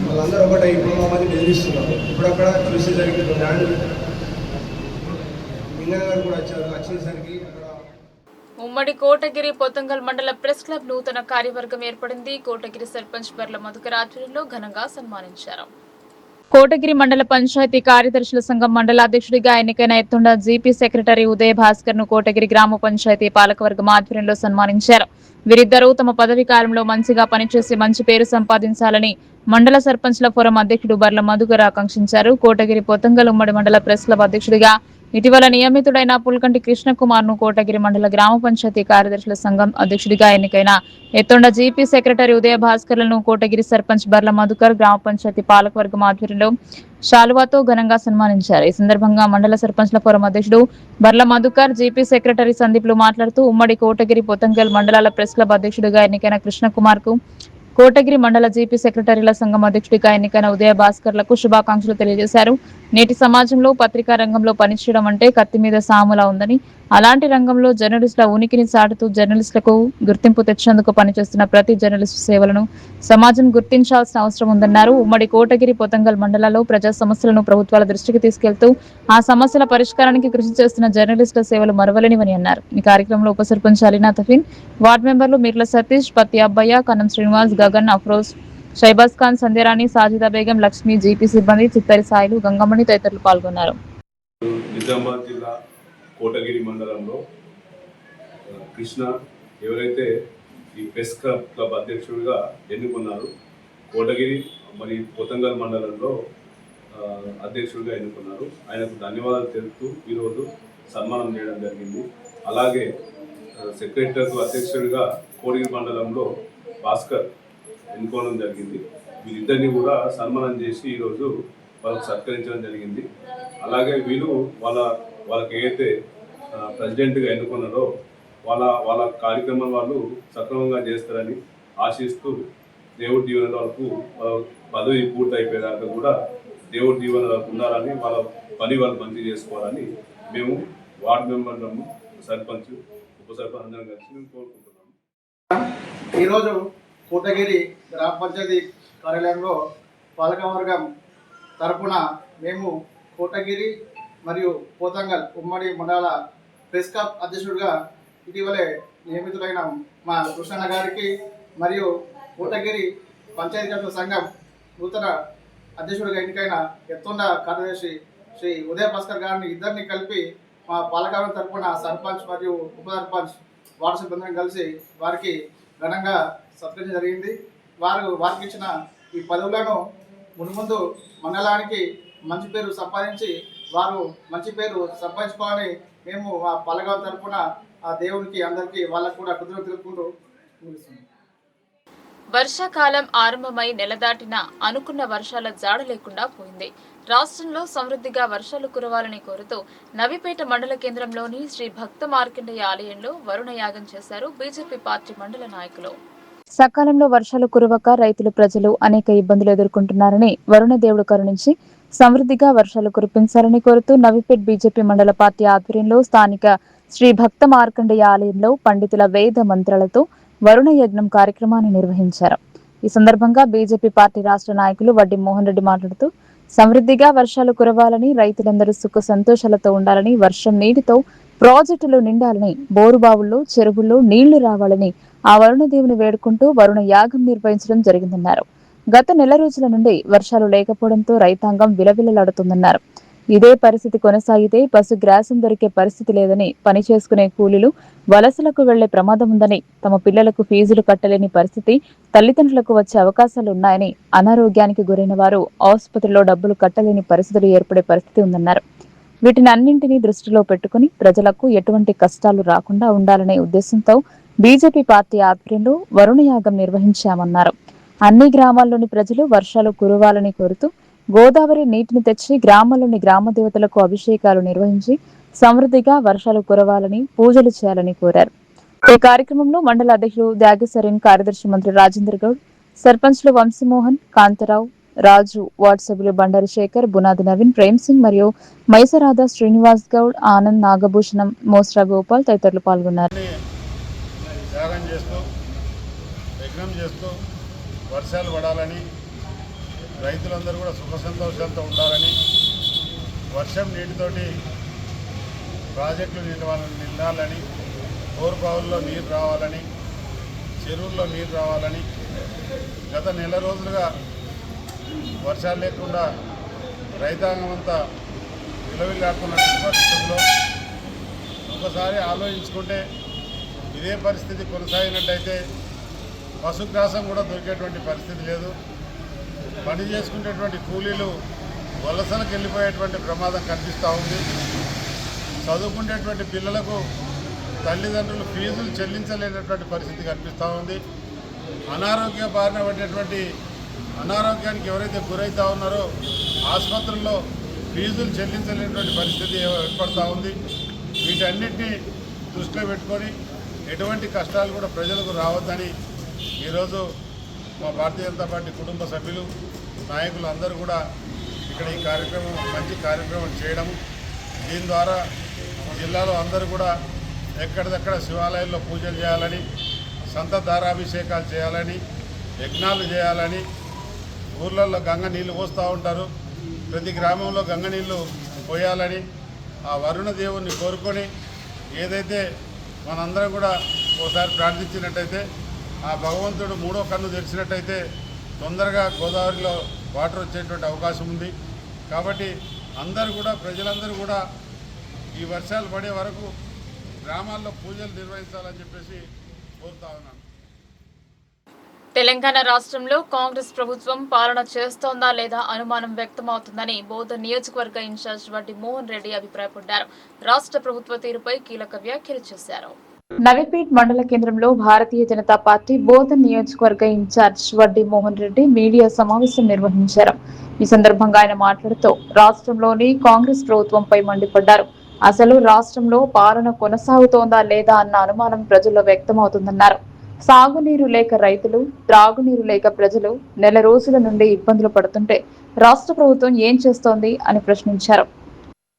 వాళ్ళందరూ ఒకటే ఇప్పుడు మమ్మల్ని బెదిరిస్తున్నారు. ఇప్పుడక్కడ చూసేసరికి ల్యాండ్ లింగన్న గారు కూడా వచ్చారు. వచ్చేసరికి అక్కడ ఉమ్మడి కోటగిరి పొతంగల్ మండల ప్రెస్ క్లబ్ నూతన కార్యవర్గం ఏర్పడింది. కోటగిరి సర్పంచ్ బర్ల మధుకర్ ఆధ్వర్యంలో ఘనంగా సన్మానించారు. కోటగిరి మండల పంచాయతీ కార్యదర్శుల సంఘం మండల అధ్యక్షుడిగా ఎన్నికైన ఎత్తుండ జీపీ సెక్రటరీ ఉదయ భాస్కర్ ను కోటగిరి గ్రామ పంచాయతీ పాలకవర్గం ఆధ్వర్యంలో సన్మానించారు. వీరిద్దరూ తమ పదవీ కాలంలో మంచిగా పనిచేసి మంచి పేరు సంపాదించాలని మండల సర్పంచ్ల ఫోరం అధ్యక్షుడు బర్ల మధుకర్ ఆకాంక్షించారు. కోటగిరి పొతంగల్ ఉమ్మడి మండల ప్రెస్ క్లబ్ అధ్యక్షుడిగా ఇటీవల నియమితుడైన పుల్కంటి కృష్ణకుమార్ ను కోటగిరి మండల గ్రామ పంచాయతీ కార్యదర్శుల సంఘం అధ్యక్షుడిగా ఎన్నికైన ఎత్తుండ జీపీ సెక్రటరీ ఉదయ భాస్కర్లను కోటగిరి సర్పంచ్ బర్ల మధుకర్ గ్రామ పంచాయతీ పాలకవర్గం ఆధ్వర్యంలో శాలువాతో ఘనంగా సన్మానించారు. ఈ సందర్భంగా మండల సర్పంచ్ల ఫోరం అధ్యక్షుడు బర్ల మధుకర్, జీపీ సెక్రటరీ సందీప్లు మాట్లాడుతూ ఉమ్మడి కోటగిరి పొతంగల్ మండలాల ప్రెస్ క్లబ్ అధ్యక్షుడిగా ఎన్నికైన కృష్ణకుమార్ కు, కోటగిరి మండల జీపీ సెక్రటరీల సంఘం అధ్యక్షుడిగా ఎన్నికైన ఉదయ భాస్కర్లకు శుభాకాంక్షలు తెలియజేశారు. నేటి సమాజంలో పత్రికా రంగంలో పనిచేయడం అంటే కత్తి మీద సాములా ఉందని, అలాంటి రంగంలో జర్నలిస్టుల ఉనికిని చాటుతూ జర్నలిస్టులకు గుర్తింపు తెచ్చేందుకు పనిచేస్తున్న ప్రతి జర్నలిస్టు సేవలను సమాజం గుర్తించాల్సిన అవసరం ఉందన్నారు. ఉమ్మడి కోటగిరి పొతంగల్ మండలాల్లో ప్రజా సమస్యలను ప్రభుత్వాల దృష్టికి తీసుకెళ్తూ ఆ సమస్యల పరిష్కారానికి కృషి చేస్తున్న జర్నలిస్టుల సేవలు మరవలేనివని అన్నారు. ఈ కార్యక్రమంలో ఉప సర్పంచ్ అలీనా తఫీన్, వార్డు మెంబర్లు మిర్ల సతీష్, పత్తి అబ్బయ్య, కన్నం శ్రీనివాస్, గగన్, అఫ్రోజ్, షైబాజ్ ఖాన్, సంధ్యారాణి, సాజిదా బేగం, లక్ష్మి, జీపీ సిబ్బంది, చిత్తరి సాయిలు, గంగమణి తదితరులు పాల్గొన్నారు. నిజామాబాద్ జిల్లా కోటగిరి మండలంలో కృష్ణ ఎవరైతే ఈ ప్రెస్ క్లబ్ అధ్యక్షుడిగా ఎన్నుకున్నారు, కోటగిరి మరియు పొతంగల్ మండలంలో అధ్యక్షుడిగా ఎన్నుకున్నారు. ఆయనకు ధన్యవాదాలు తెలుపుతూ ఈరోజు సన్మానం చేయడం జరిగింది. అలాగే సెక్రటరీ అధ్యక్షుడిగా కోటగిరి మండలంలో భాస్కర్ ఎన్నుకోవడం జరిగింది. వీరిద్దరిని కూడా సన్మానం చేసి ఈరోజు వాళ్ళకు సత్కరించడం జరిగింది. అలాగే వీళ్ళు వాళ్ళకి ఏదైతే ప్రెసిడెంట్గా ఎన్నుకున్నారో వాళ్ళ కార్యక్రమం వాళ్ళు సక్రమంగా చేస్తారని ఆశిస్తూ దేవుడి దీవెన వాళ్ళకు పదవి పూర్తి అయిపోయేదాకా కూడా దేవుడి దీవెన వాళ్ళకు ఉండాలని, వాళ్ళ పని వాళ్ళు మంచి చేసుకోవాలని మేము వార్డు మెంబర్లను, సర్పంచ్, ఉప సర్పంచ్ అందరం కలిసి మేము కోరుకుంటున్నాము. ఈరోజు కోటగిరి గ్రామ పంచాయతీ కార్యాలయంలో పాలకవర్గం తరపున మేము కోటగిరి మరియు పోతంగల్ ఉమ్మడి మండల ప్రెస్ క్లబ్ అధ్యక్షుడిగా ఇటీవలే నియమితులైన మా కృష్ణన్న గారికి మరియు కోటగిరి పంచాయతీ సంఘం నూతన అధ్యక్షుడిగా ఎన్నికైన ఎత్తుండ కార్యదర్శి శ్రీ ఉదయ భాస్కర్ గారిని ఇద్దరిని కలిపి మా పాలకవర్గం తరపున సర్పంచ్ మరియు ఉప సర్పంచ్ వార్డు సిబ్బందిని కలిసి వారికి ఘనంగా సత్కరించడం జరిగింది. వారికి ఇచ్చిన ఈ పదవులను మున్ముందు మండలానికి మంచి పేరు సంపాదించి వారు మంచి పేరు సంపాదించుకోవాలని మేము ఆ పాలకవర్గం తరపున ఆ దేవునికి అందరికీ వాళ్ళకు కూడా కృతజ్ఞతలు తెలుపుకుంటూ ముగిస్తున్నాం. వర్షాకాలం ఆరంభమై నెల దాటినా అనుకున్న వర్షాల జాడ లేకుండా పోయింది. రాష్ట్రంలో సమృద్ధిగా వర్షాలు కురవాలని కోరుతూ నవిపేట మండల కేంద్రంలోని శ్రీ భక్త మార్కండేయ ఆలయంలో వరుణ యాగం చేశారు బీజేపీ పార్టీ మండల నాయకులు. సకాలంలో వర్షాలు కురవక రైతులు, ప్రజలు అనేక ఇబ్బందులు ఎదుర్కొంటున్నారని, వరుణ దేవుడు కరుణించి సమృద్ధిగా వర్షాలు కురిపించాలని కోరుతూ నవిపేట్ బీజేపీ మండల పార్టీ ఆధ్వర్యంలో స్థానిక శ్రీ భక్త మార్కండేయ ఆలయంలో పండితుల వేద మంత్రాలతో వరుణ యజ్ఞం కార్యక్రమాన్ని నిర్వహించారు. ఈ సందర్భంగా బీజేపీ పార్టీ రాష్ట్ర నాయకులు వడ్డి మోహన్ రెడ్డి మాట్లాడుతూ సమృద్ధిగా వర్షాలు కురవాలని, రైతులందరూ సుఖ సంతోషాలతో ఉండాలని, వర్షం నీటితో ప్రాజెక్టులు నిండాలని, బోరుబావుల్లో, చెరువుల్లో నీళ్లు రావాలని ఆ వరుణ దేవుని వేడుకుంటూ వరుణ యాగం నిర్వహించడం జరిగిందన్నారు. గత నెల రోజుల నుండి వర్షాలు లేకపోవడంతో రైతాంగం విలవిలలాడుతుందన్నారు. ఇదే పరిస్థితి కొనసాగితే పశుగ్రాసం దొరికే పరిస్థితి లేదని, పని చేసుకునే కూలీలు వలసలకు వెళ్లే ప్రమాదం ఉందని, తమ పిల్లలకు ఫీజులు కట్టలేని పరిస్థితి తల్లిదండ్రులకు వచ్చే అవకాశాలు ఉన్నాయని, అనారోగ్యానికి గురైన వారు ఆసుపత్రిలో డబ్బులు కట్టలేని పరిస్థితులు ఏర్పడే పరిస్థితి ఉందన్నారు. వీటిని అన్నింటినీ దృష్టిలో పెట్టుకుని ప్రజలకు ఎటువంటి కష్టాలు రాకుండా ఉండాలనే ఉద్దేశంతో బీజేపీ పార్టీ ఆధ్వర్యంలో వరుణ యాగం నిర్వహించామన్నారు. అన్ని గ్రామాల్లోని ప్రజలు వర్షాలు కురవాలని కోరుతూ గోదావరి నీటిని తెచ్చి గ్రామాల్లోని గ్రామ దేవతలకు అభిషేకాలు నిర్వహించి సమృద్ధిగా వర్షాలు కురవాలని, పూజలు చేయాలని కోరారు. ఈ కార్యక్రమంలో మండల అధ్యక్షుడు త్యాగసరిన్, కార్యదర్శి మంత్రి రాజేంద్ర గౌడ్, సర్పంచ్లు వంశీమోహన్, కాంతారావు, రాజు, వార్డు సభ్యులు బండారి శేఖర్, బునాది నవీన్, ప్రేమ్ సింగ్ మరియు మైసరాధ శ్రీనివాస్ గౌడ్, ఆనంద్, నాగభూషణం, మోస్రా గోపాల్ తదితరులు పాల్గొన్నారు. వర్షాలు పడాలని, రైతులందరూ కూడా సుఖ సంతోషాలతో ఉండాలని, వర్షం నీటితోటి ప్రాజెక్టులు నిండాలని, బోర్బావుల్లో నీరు రావాలని, చెరువుల్లో నీరు రావాలని గత నెల రోజులుగా వర్షాలు లేకుండా రైతాంగం అంతా విలవిల్లాడుతున్నటువంటి పరిస్థితుల్లో ఒకసారి ఆలోచించుకుంటే ఇదే పరిస్థితి కొనసాగినట్టయితే పశుగ్రాసం కూడా దొరికేటువంటి పరిస్థితి లేదు. పని చేసుకునేటువంటి కూలీలు వలసలకు వెళ్ళిపోయేటువంటి ప్రమాదం కనిపిస్తూ ఉంది. చదువుకునేటువంటి పిల్లలకు తల్లిదండ్రులు ఫీజులు చెల్లించలేనటువంటి పరిస్థితి కనిపిస్తూ ఉంది. అనారోగ్య బారిన పడినటువంటి అనారోగ్యానికి ఎవరైతే గురవుతూ ఉన్నారో ఆసుపత్రుల్లో ఫీజులు చెల్లించలేనటువంటి పరిస్థితి ఏర్పడుతూ ఉంది. వీటన్నిటినీ దృష్టిలో పెట్టుకొని ఎటువంటి కష్టాలు కూడా ప్రజలకు రావద్దని ఈరోజు మా భారతీయ జనతా పార్టీ కుటుంబ సభ్యులు నాయకులు అందరూ కూడా ఇక్కడ ఈ కార్యక్రమం మంచి కార్యక్రమం చేయడం, దీని ద్వారా జిల్లాలో అందరూ కూడా ఎక్కడిదక్కడ శివాలయాల్లో పూజలు చేయాలని, సంత దారాభిషేకాలు చేయాలని, యజ్ఞాలు చేయాలని, ఊర్లలో గంగ నీళ్ళు పోస్తూ ఉంటారు, ప్రతి గ్రామంలో గంగ నీళ్ళు పోయాలని ఆ వరుణ దేవుణ్ణి కోరుకొని ఏదైతే మనందరం కూడా ఒకసారి ప్రార్థించినట్టయితే ఆ భగవంతుడు మూడో కన్ను తెరిచినట్టయితే తొందరగా గోదావరిలో వాటర్ వచ్చేటువంటి అవకాశం ఉంది. కాబట్టి అందరూ కూడా ప్రజలందరూ కూడా ఈ వర్షాలు పడే వరకు గ్రామాల్లో పూజలు నిర్వహించాలని చెప్పేసి కోరుతా ఉన్నాను. తెలంగాణ రాష్ట్రంలో కాంగ్రెస్ ప్రభుత్వం పాలన చేస్తోందా లేదా అనుమానం వ్యక్తమవుతుందని బోధన్ నియోజకవర్గ ఇన్ఛార్జ్ వడ్డి మోహన్ రెడ్డి అభిప్రాయపడ్డారు. రాష్ట్ర ప్రభుత్వ తీరుపై కీలక వ్యాఖ్యలు చేశారు. నవీపేట్ మండల కేంద్రంలో భారతీయ జనతా పార్టీ బోధన్ నియోజకవర్గ ఇన్ఛార్జ్ వడ్డి మోహన్ రెడ్డి మీడియా సమావేశం నిర్వహించారు. ఈ సందర్భంగా ఆయన మాట్లాడుతూ రాష్ట్రంలోని కాంగ్రెస్ ప్రభుత్వంపై మండిపడ్డారు. అసలు రాష్ట్రంలో పాలన కొనసాగుతోందా లేదా అన్న అనుమానం ప్రజల్లో వ్యక్తమవుతుందన్నారు. సాగునీరు లేక రైతులు, త్రాగునీరు లేక ప్రజలు నెల రోజుల నుండి ఇబ్బందులు పడుతుంటే రాష్ట్ర ప్రభుత్వం ఏం చేస్తోంది అని ప్రశ్నించారు.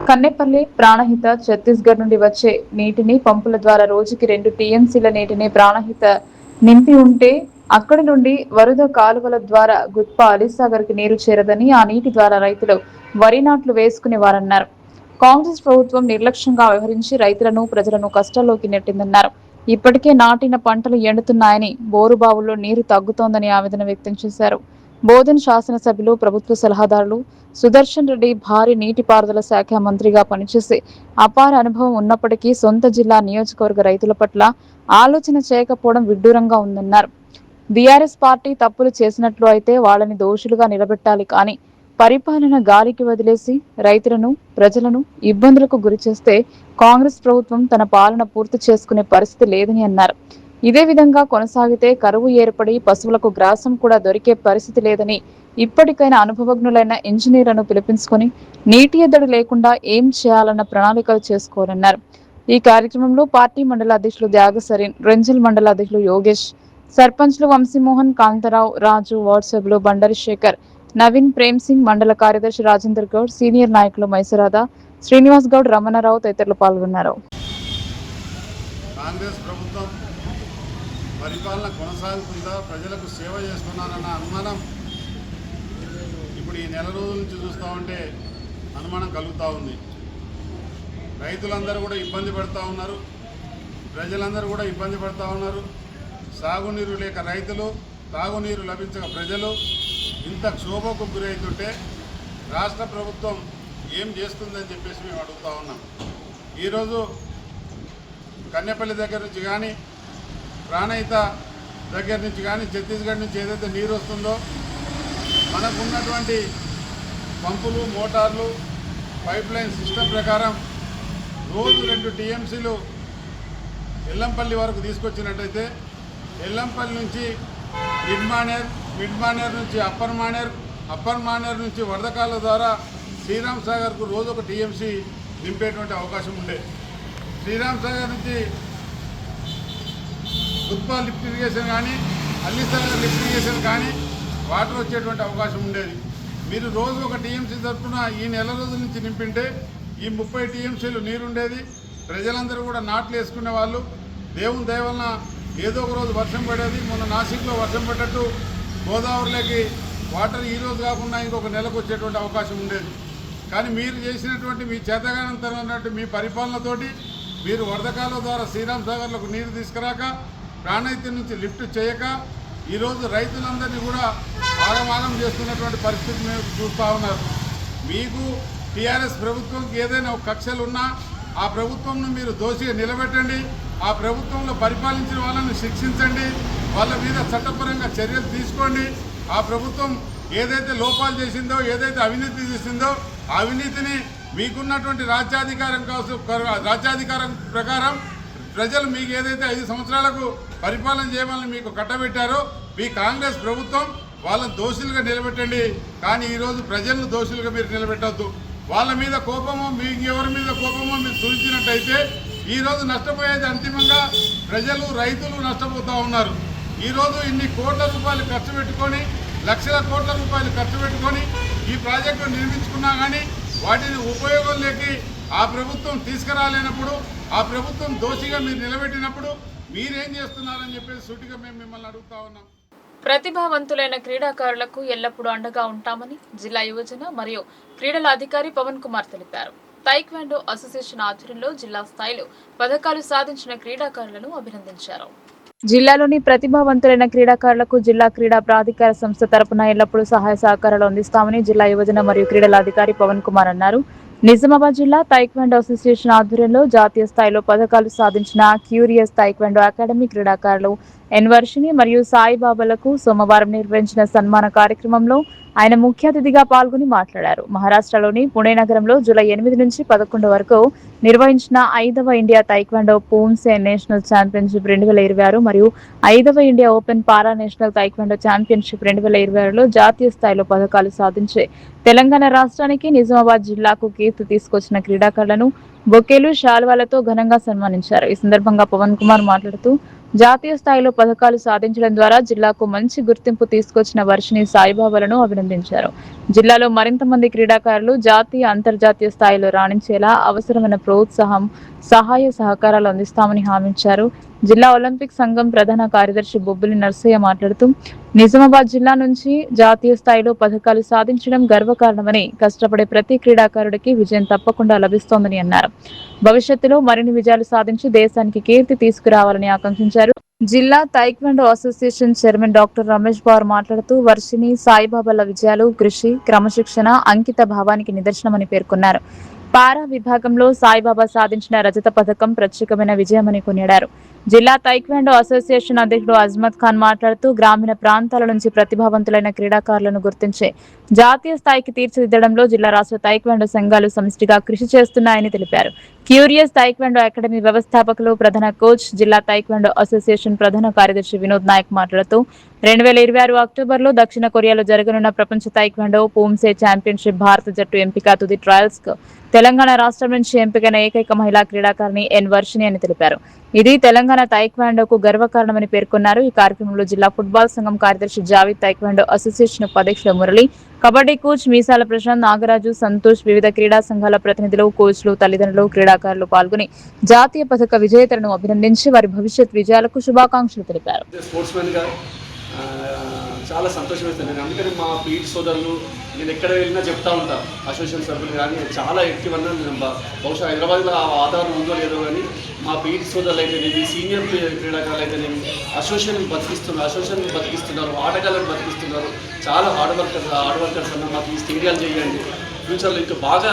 కన్నెపల్లి, ప్రాణహిత ఛత్తీస్గఢ్ నుండి వచ్చే నీటిని పంపుల ద్వారా రోజుకి 2 టీఎంసీల నీటిని ప్రాణహిత నింపి ఉంటే అక్కడి నుండి వరద కాలువల ద్వారా గుత్ప అలీసాగర్ కి నీరు చేరదని, ఆ నీటి ద్వారా రైతులు వరి నాట్లు వేసుకునేవారన్నారు. కాంగ్రెస్ ప్రభుత్వం నిర్లక్ష్యంగా వ్యవహరించి రైతులను, ప్రజలను కష్టాల్లోకి నెట్టిందన్నారు. ఇప్పటికే నాటిన పంటలు ఎండుతున్నాయని, బోరుబావుల్లో నీరు తగ్గుతోందని ఆవేదన వ్యక్తం చేశారు. బోధన్ శాసనసభ్యులు, ప్రభుత్వ సలహాదారులు సుదర్శన్ రెడ్డి భారీ నీటిపారుదల శాఖ మంత్రిగా పనిచేసి అపార అనుభవం ఉన్నప్పటికీ సొంత జిల్లా నియోజకవర్గ రైతుల పట్ల ఆలోచన చేయకపోవడం విడ్డూరంగా ఉందన్నారు. బీఆర్ఎస్ పార్టీ తప్పులు చేసినట్లు అయితే వాళ్ళని దోషులుగా నిలబెట్టాలి, కానీ పరిపాలన గాలికి వదిలేసి రైతులను, ప్రజలను ఇబ్బందులకు గురిచేస్తే కాంగ్రెస్ ప్రభుత్వం తన పాలన పూర్తి చేసుకునే పరిస్థితి లేదని అన్నారు. ఇదే విధంగా కొనసాగితే కరువు ఏర్పడి పశువులకు గ్రాసం కూడా దొరికే పరిస్థితి లేదని, ఇప్పటికైనా అనుభవజ్ఞులైన ఇంజనీర్లను పిలిపించుకొని నీటి ఎద్దడి లేకుండా ఏం చేయాలన్న ప్రణాళికలు చేసుకోవాలన్నారు. ఈ కార్యక్రమంలో పార్టీ మండల అధ్యక్షులు త్యాగసరీన్, రెంజల్ మండల అధ్యక్షులు యోగేష్, సర్పంచ్లు వంశీమోహన్, కాంతారావు, రాజు, వార్డ్ సభ్యులు బండరి శేఖర్, నవీన్, ప్రేమ్ సింగ్, మండల కార్యదర్శి రాజేందర్ గౌడ్, సీనియర్ నాయకులు మైసరాద, శ్రీనివాస్ గౌడ్, రమణారావు తదితరులు పాల్గొన్నారు. కాంగ్రెస్ ప్రభుత్వం పరిపాలన కొనసాగుతుందా, ప్రజలకు సేవ చేస్తున్నానన్న అనుమానం ఇప్పుడు ఈ నెల రోజుల నుంచి చూస్తూ ఉంటే అనుమానం కలుగుతూ ఉంది. రైతులందరూ కూడా ఇబ్బంది పడుతూ ఉన్నారు, ప్రజలందరూ కూడా ఇబ్బంది పడుతూ ఉన్నారు. సాగునీరు లేక రైతులు, తాగునీరు లభించక ప్రజలు ఇంత క్షోభకు గురవుతుంటే రాష్ట్ర ప్రభుత్వం ఏం చేస్తుందని చెప్పేసి మేము అడుగుతూ ఉన్నాం. ఈరోజు కన్నెపల్లి దగ్గర నుంచి కానీ, ప్రాణహిత దగ్గర నుంచి కానీ, ఛత్తీస్గఢ్ నుంచి ఏదైతే నీరు వస్తుందో మనకున్నటువంటి పంపులు, మోటార్లు, పైప్ లైన్ సిస్టమ్ ప్రకారం రోజు 2 టీఎంసీలు ఎల్లంపల్లి వరకు తీసుకొచ్చినట్టయితే ఎల్లంపల్లి నుంచి మిడ్ మానేర్ నుంచి అప్పర్ మానేర్ నుంచి వరదకాల ద్వారా శ్రీరామ్ సాగర్కు రోజు 1 టీఎంసీ నింపేటువంటి అవకాశం ఉండే. శ్రీరామ్ సాగర్ నుంచి గుత్పా లిఫ్ట్ ఇరిగేషన్ కానీ, అల్లీసాగర్ లిఫ్ట్ ఇరిగేషన్ కానీ వాటర్ వచ్చేటువంటి అవకాశం ఉండేది. మీరు రోజు 1 టీఎంసీ తరఫున ఈ నెల రోజుల నుంచి నింపింటే ఈ 30 టీఎంసీలు నీరుండేది. ప్రజలందరూ కూడా నాట్లు వేసుకునే వాళ్ళు. దేవుని దయ వలన ఏదో ఒక రోజు వర్షం పడేది. మొన్న నాసిక్లో వర్షం పడ్డట్టు గోదావరిలోకి వాటర్ ఈ రోజు కాకుండా ఇంకొక నెలకు వచ్చేటువంటి అవకాశం ఉండేది. కానీ మీరు చేసినటువంటి మీ చేతగానంతరమైనటువంటి మీ పరిపాలనతోటి మీరు వరదకాల ద్వారా శ్రీరామ్ సాగర్లకు నీరు తీసుకురాక ప్రాణహిత నుంచి లిఫ్ట్ చేయక ఈరోజు రైతులందరినీ కూడా ఆగమాగం చేస్తున్నటువంటి పరిస్థితి మీరు చూస్తూ ఉన్నారు. మీకు టీఆర్ఎస్ ప్రభుత్వంకి ఏదైనా ఒక కక్షలు ఉన్నా ఆ ప్రభుత్వంను మీరు దోషిగా నిలబెట్టండి. ఆ ప్రభుత్వంలో పరిపాలించిన వాళ్ళని శిక్షించండి. వాళ్ళ మీద చట్టపరంగా చర్యలు తీసుకోండి. ఆ ప్రభుత్వం ఏదైతే లోపాలు చేసిందో, ఏదైతే అవినీతి చేసిందో ఆ అవినీతిని మీకున్నటువంటి రాజ్యాధికారం ప్రకారం ప్రజలు మీకు ఏదైతే 5 సంవత్సరాలకు పరిపాలన చేయమని మీకు కట్టబెట్టారో మీ కాంగ్రెస్ ప్రభుత్వం వాళ్ళని దోషులుగా నిలబెట్టండి. కానీ ఈరోజు ప్రజలను దోషులుగా మీరు నిలబెట్టద్దు. వాళ్ళ మీద కోపమో మీకు ఎవరి మీద కోపమో మీరు చూపించినట్టయితే ఈరోజు నష్టపోయేది అంతిమంగా ప్రజలు, రైతులు నష్టపోతూ ఉన్నారు. ఈరోజు ఇన్ని కోట్ల రూపాయలు ఖర్చు పెట్టుకొని, లక్షల కోట్ల రూపాయలు ఖర్చు పెట్టుకొని ఈ ప్రాజెక్టు నిర్మించుకున్నా కానీ వాటిని ఉపయోగంలోకి ఆ ప్రభుత్వం తీసుకురాలేనప్పుడు, ఆ ప్రభుత్వం దోషిగా మీరు నిలబెట్టినప్పుడు మీరేం చేస్తున్నారని చెప్పేసి సూటిగా మేము మిమ్మల్ని అడుగుతా ఉన్నాం. ప్రతిభావంతులైన క్రీడాకారులకు ఎల్లప్పుడూ అండగా ఉంటామని జిల్లా యువజన మరియు క్రీడల అధికారి పవన్ కుమార్ తెలిపారు. తైక్వాండో అసోసియేషన్ ఆధ్వర్యంలో జిల్లా స్థాయిలో పథకాలు సాధించిన క్రీడాకారులను అభినందించారు. జిల్లాలోని ప్రతిభావంతులైన క్రీడాకారులకు జిల్లా క్రీడా ప్రాధికార సంస్థ తరపున ఎల్లప్పుడూ సహాయ సహకారాలు అందిస్తామని జిల్లా యువజన మరియు క్రీడల అధికారి పవన్ కుమార్ అన్నారు. నిజామాబాద్ జిల్లా తైక్వాండో అసోసియేషన్ ఆధ్వర్యంలో జాతీయ స్థాయిలో పథకాలు సాధించిన క్యూరియస్ తైక్వాండో అకాడమీ క్రీడాకారులు ఎన్ వర్షిని మరియు సాయిబాబాలకు సోమవారం నిర్వహించిన సన్మాన కార్యక్రమంలో ఆయన ముఖ్య అతిథిగా పాల్గొని మాట్లాడారు. మహారాష్ట్రలోని పుణే నగరంలో జూలై 8 నుంచి 11 వరకు నిర్వహించిన 5వ ఇండియా తైక్వాండో పూమ్సే నేషనల్ ఛాంపియన్షిప్ 2026 మరియు 5వ ఇండియా ఓపెన్ పారా నేషనల్ తైక్వాండో ఛాంపియన్షిప్ 2026లో జాతీయ స్థాయిలో పథకాలు సాధించే తెలంగాణ రాష్ట్రానికి నిజామాబాద్ జిల్లాకు కీర్తి తీసుకొచ్చిన క్రీడాకారులను బొకేలు, శాల్వాలతో ఘనంగా సన్మానించారు. ఈ సందర్భంగా పవన్ కుమార్ మాట్లాడుతూ జాతీయ స్థాయిలో పథకాలు సాధించడం ద్వారా జిల్లాకు మంచి గుర్తింపు తీసుకొచ్చిన వర్షిని సాయిబాబాలను అభినందించారు. జిల్లాలో మరింత మంది క్రీడాకారులు జాతీయ, అంతర్జాతీయ స్థాయిలో రాణించేలా అవసరమైన ప్రోత్సాహం, సహాయ సహకారాలు అందిస్తామని హామీ ఇచ్చారు. జిల్లా ఒలింపిక్ సంఘం ప్రధాన కార్యదర్శి బొబ్బిలి నర్సయ్య మాట్లాడుతూ నిజామాబాద్ జిల్లా నుంచి జాతీయ స్థాయిలో పథకాలు సాధించడం గర్వకారణమని, కష్టపడే ప్రతి క్రీడాకారుడికి విజయం తప్పకుండా లభిస్తోందని అన్నారు. భవిష్యత్తులో మరిన్ని విజయాలు సాధించి దేశానికి కీర్తి తీసుకురావాలని ఆకాంక్షించారు. జిల్లా taekwondo association chairman doctor Ramesh bar మాట్లాడుతూ వర్షిని, సాయిబాబాల విజయాలు కృషి, క్రమశిక్షణ, అంకిత భావానికి నిదర్శనమని పేర్కొన్నారు. పారా విభాగంలో సాయిబాబా సాధించిన రజత పథకం ప్రత్యేకమైన విజయమని కొనియాడారు. జిల్లా తైక్వాండో అసోసియేషన్ అధ్యక్షుడు అజ్మత్ ఖాన్ మాట్లాడుతూ గ్రామీణ ప్రాంతాల నుంచి ప్రతిభావంతులైన క్రీడాకారులను గుర్తించే జాతీయ స్థాయికి తీర్చిదిద్దడంలో జిల్లా రాష్ట్ర తైక్వాండో సంఘాలు సమిష్టిగా కృషి చేస్తున్నాయని తెలిపారు. క్యూరియస్ తైక్వాండో అకాడమీ వ్యవస్థాపకులు, ప్రధాన కోచ్, జిల్లా తైక్వాండో అసోసియేషన్ ప్రధాన కార్యదర్శి వినోద్ నాయక్ మాట్లాడుతూ 2026 అక్టోబర్లో దక్షిణ కొరియాలో జరగనున్న ప్రపంచ తైక్వాండో పూమ్సే ఛాంపియన్షిప్ భారత జట్టు ఎంపిక తుది ట్రయల్స్ కు తెలంగాణ రాష్ట్రం నుంచి ఎంపికైన ఏకైక మహిళా క్రీడాకారిణి ఎన్ వర్షిని అని తెలిపారు. ఇది తెలంగాణ తైక్వాండోకు గర్వకారణమని పేర్కొన్నారు. ఈ కార్యక్రమంలో జిల్లా ఫుట్బాల్ సంఘం కార్యదర్శి జావీద్, తైక్వాండో అసోసియేషన్ ఉపాధ్యక్షుడు మురళి, కబడ్డీ కోచ్ మీసాల ప్రశాంత్, నాగరాజు, సంతోష్, వివిధ క్రీడా సంఘాల ప్రతినిధులు, కోచ్లు, తల్లిదండ్రులు, క్రీడాకారులు పాల్గొని జాతీయ పథక విజేతలను అభినందించి వారి భవిష్యత్ విజయాలకు శుభాకాంక్షలు తెలిపారు. చాలా సంతోషం వేస్తాను నేను. అందుకని మా పీటీ సోదరులు నేను ఎక్కడ వెళ్ళినా చెప్తా ఉంటాను. అసోసియేషన్ సభ్యులు కానీ చాలా యాక్టివ్ అన్నా నేను బహుశా హైదరాబాద్లో ఆ వాతావరణం ఉందో లేదో కానీ మా పీటీ సోదరులు అయితేనేమి, సీనియర్ క్రీడాకారులు అయితేనేమి అసోసియేషన్ బతికిస్తున్నారు, ఆటగాళ్ళని బతికిస్తున్నారు. చాలా హార్డ్ వర్కర్స్ అన్న మాకు ఈ స్టేడియాలు చేయండి, ఫ్యూచర్లో ఇంకా బాగా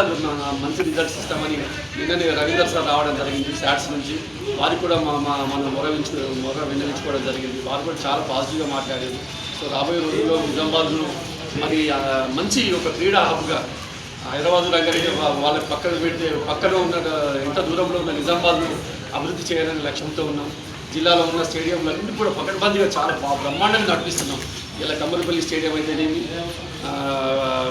మంచి రిజల్ట్స్ ఇస్తామని నిన్ననే రవీందర్ సార్ రావడం జరిగింది శాట్స్ నుంచి. వారికి కూడా మనం మొర విన్నవించుకోవడం జరిగింది. వారు కూడా చాలా పాజిటివ్గా మాట్లాడారు. సో రాబోయే రోజుల్లో నిజామాబాద్ను మరి మంచి ఒక క్రీడా హబ్గా హైదరాబాద్ రంగారెడ్డి వాళ్ళ పక్కన ఉన్న ఎంత దూరంలో ఉన్న నిజామాబాద్ను అభివృద్ధి చేయాలనే లక్ష్యంతో ఉన్నాం. జిల్లాలో ఉన్న స్టేడియంలన్నింటి కూడా పకడ్బందీగా చాలా బ్రహ్మాండంగా నడిపిస్తున్నాం. ఇలా కమ్మరిపల్లి స్టేడియం అయితేనేమి,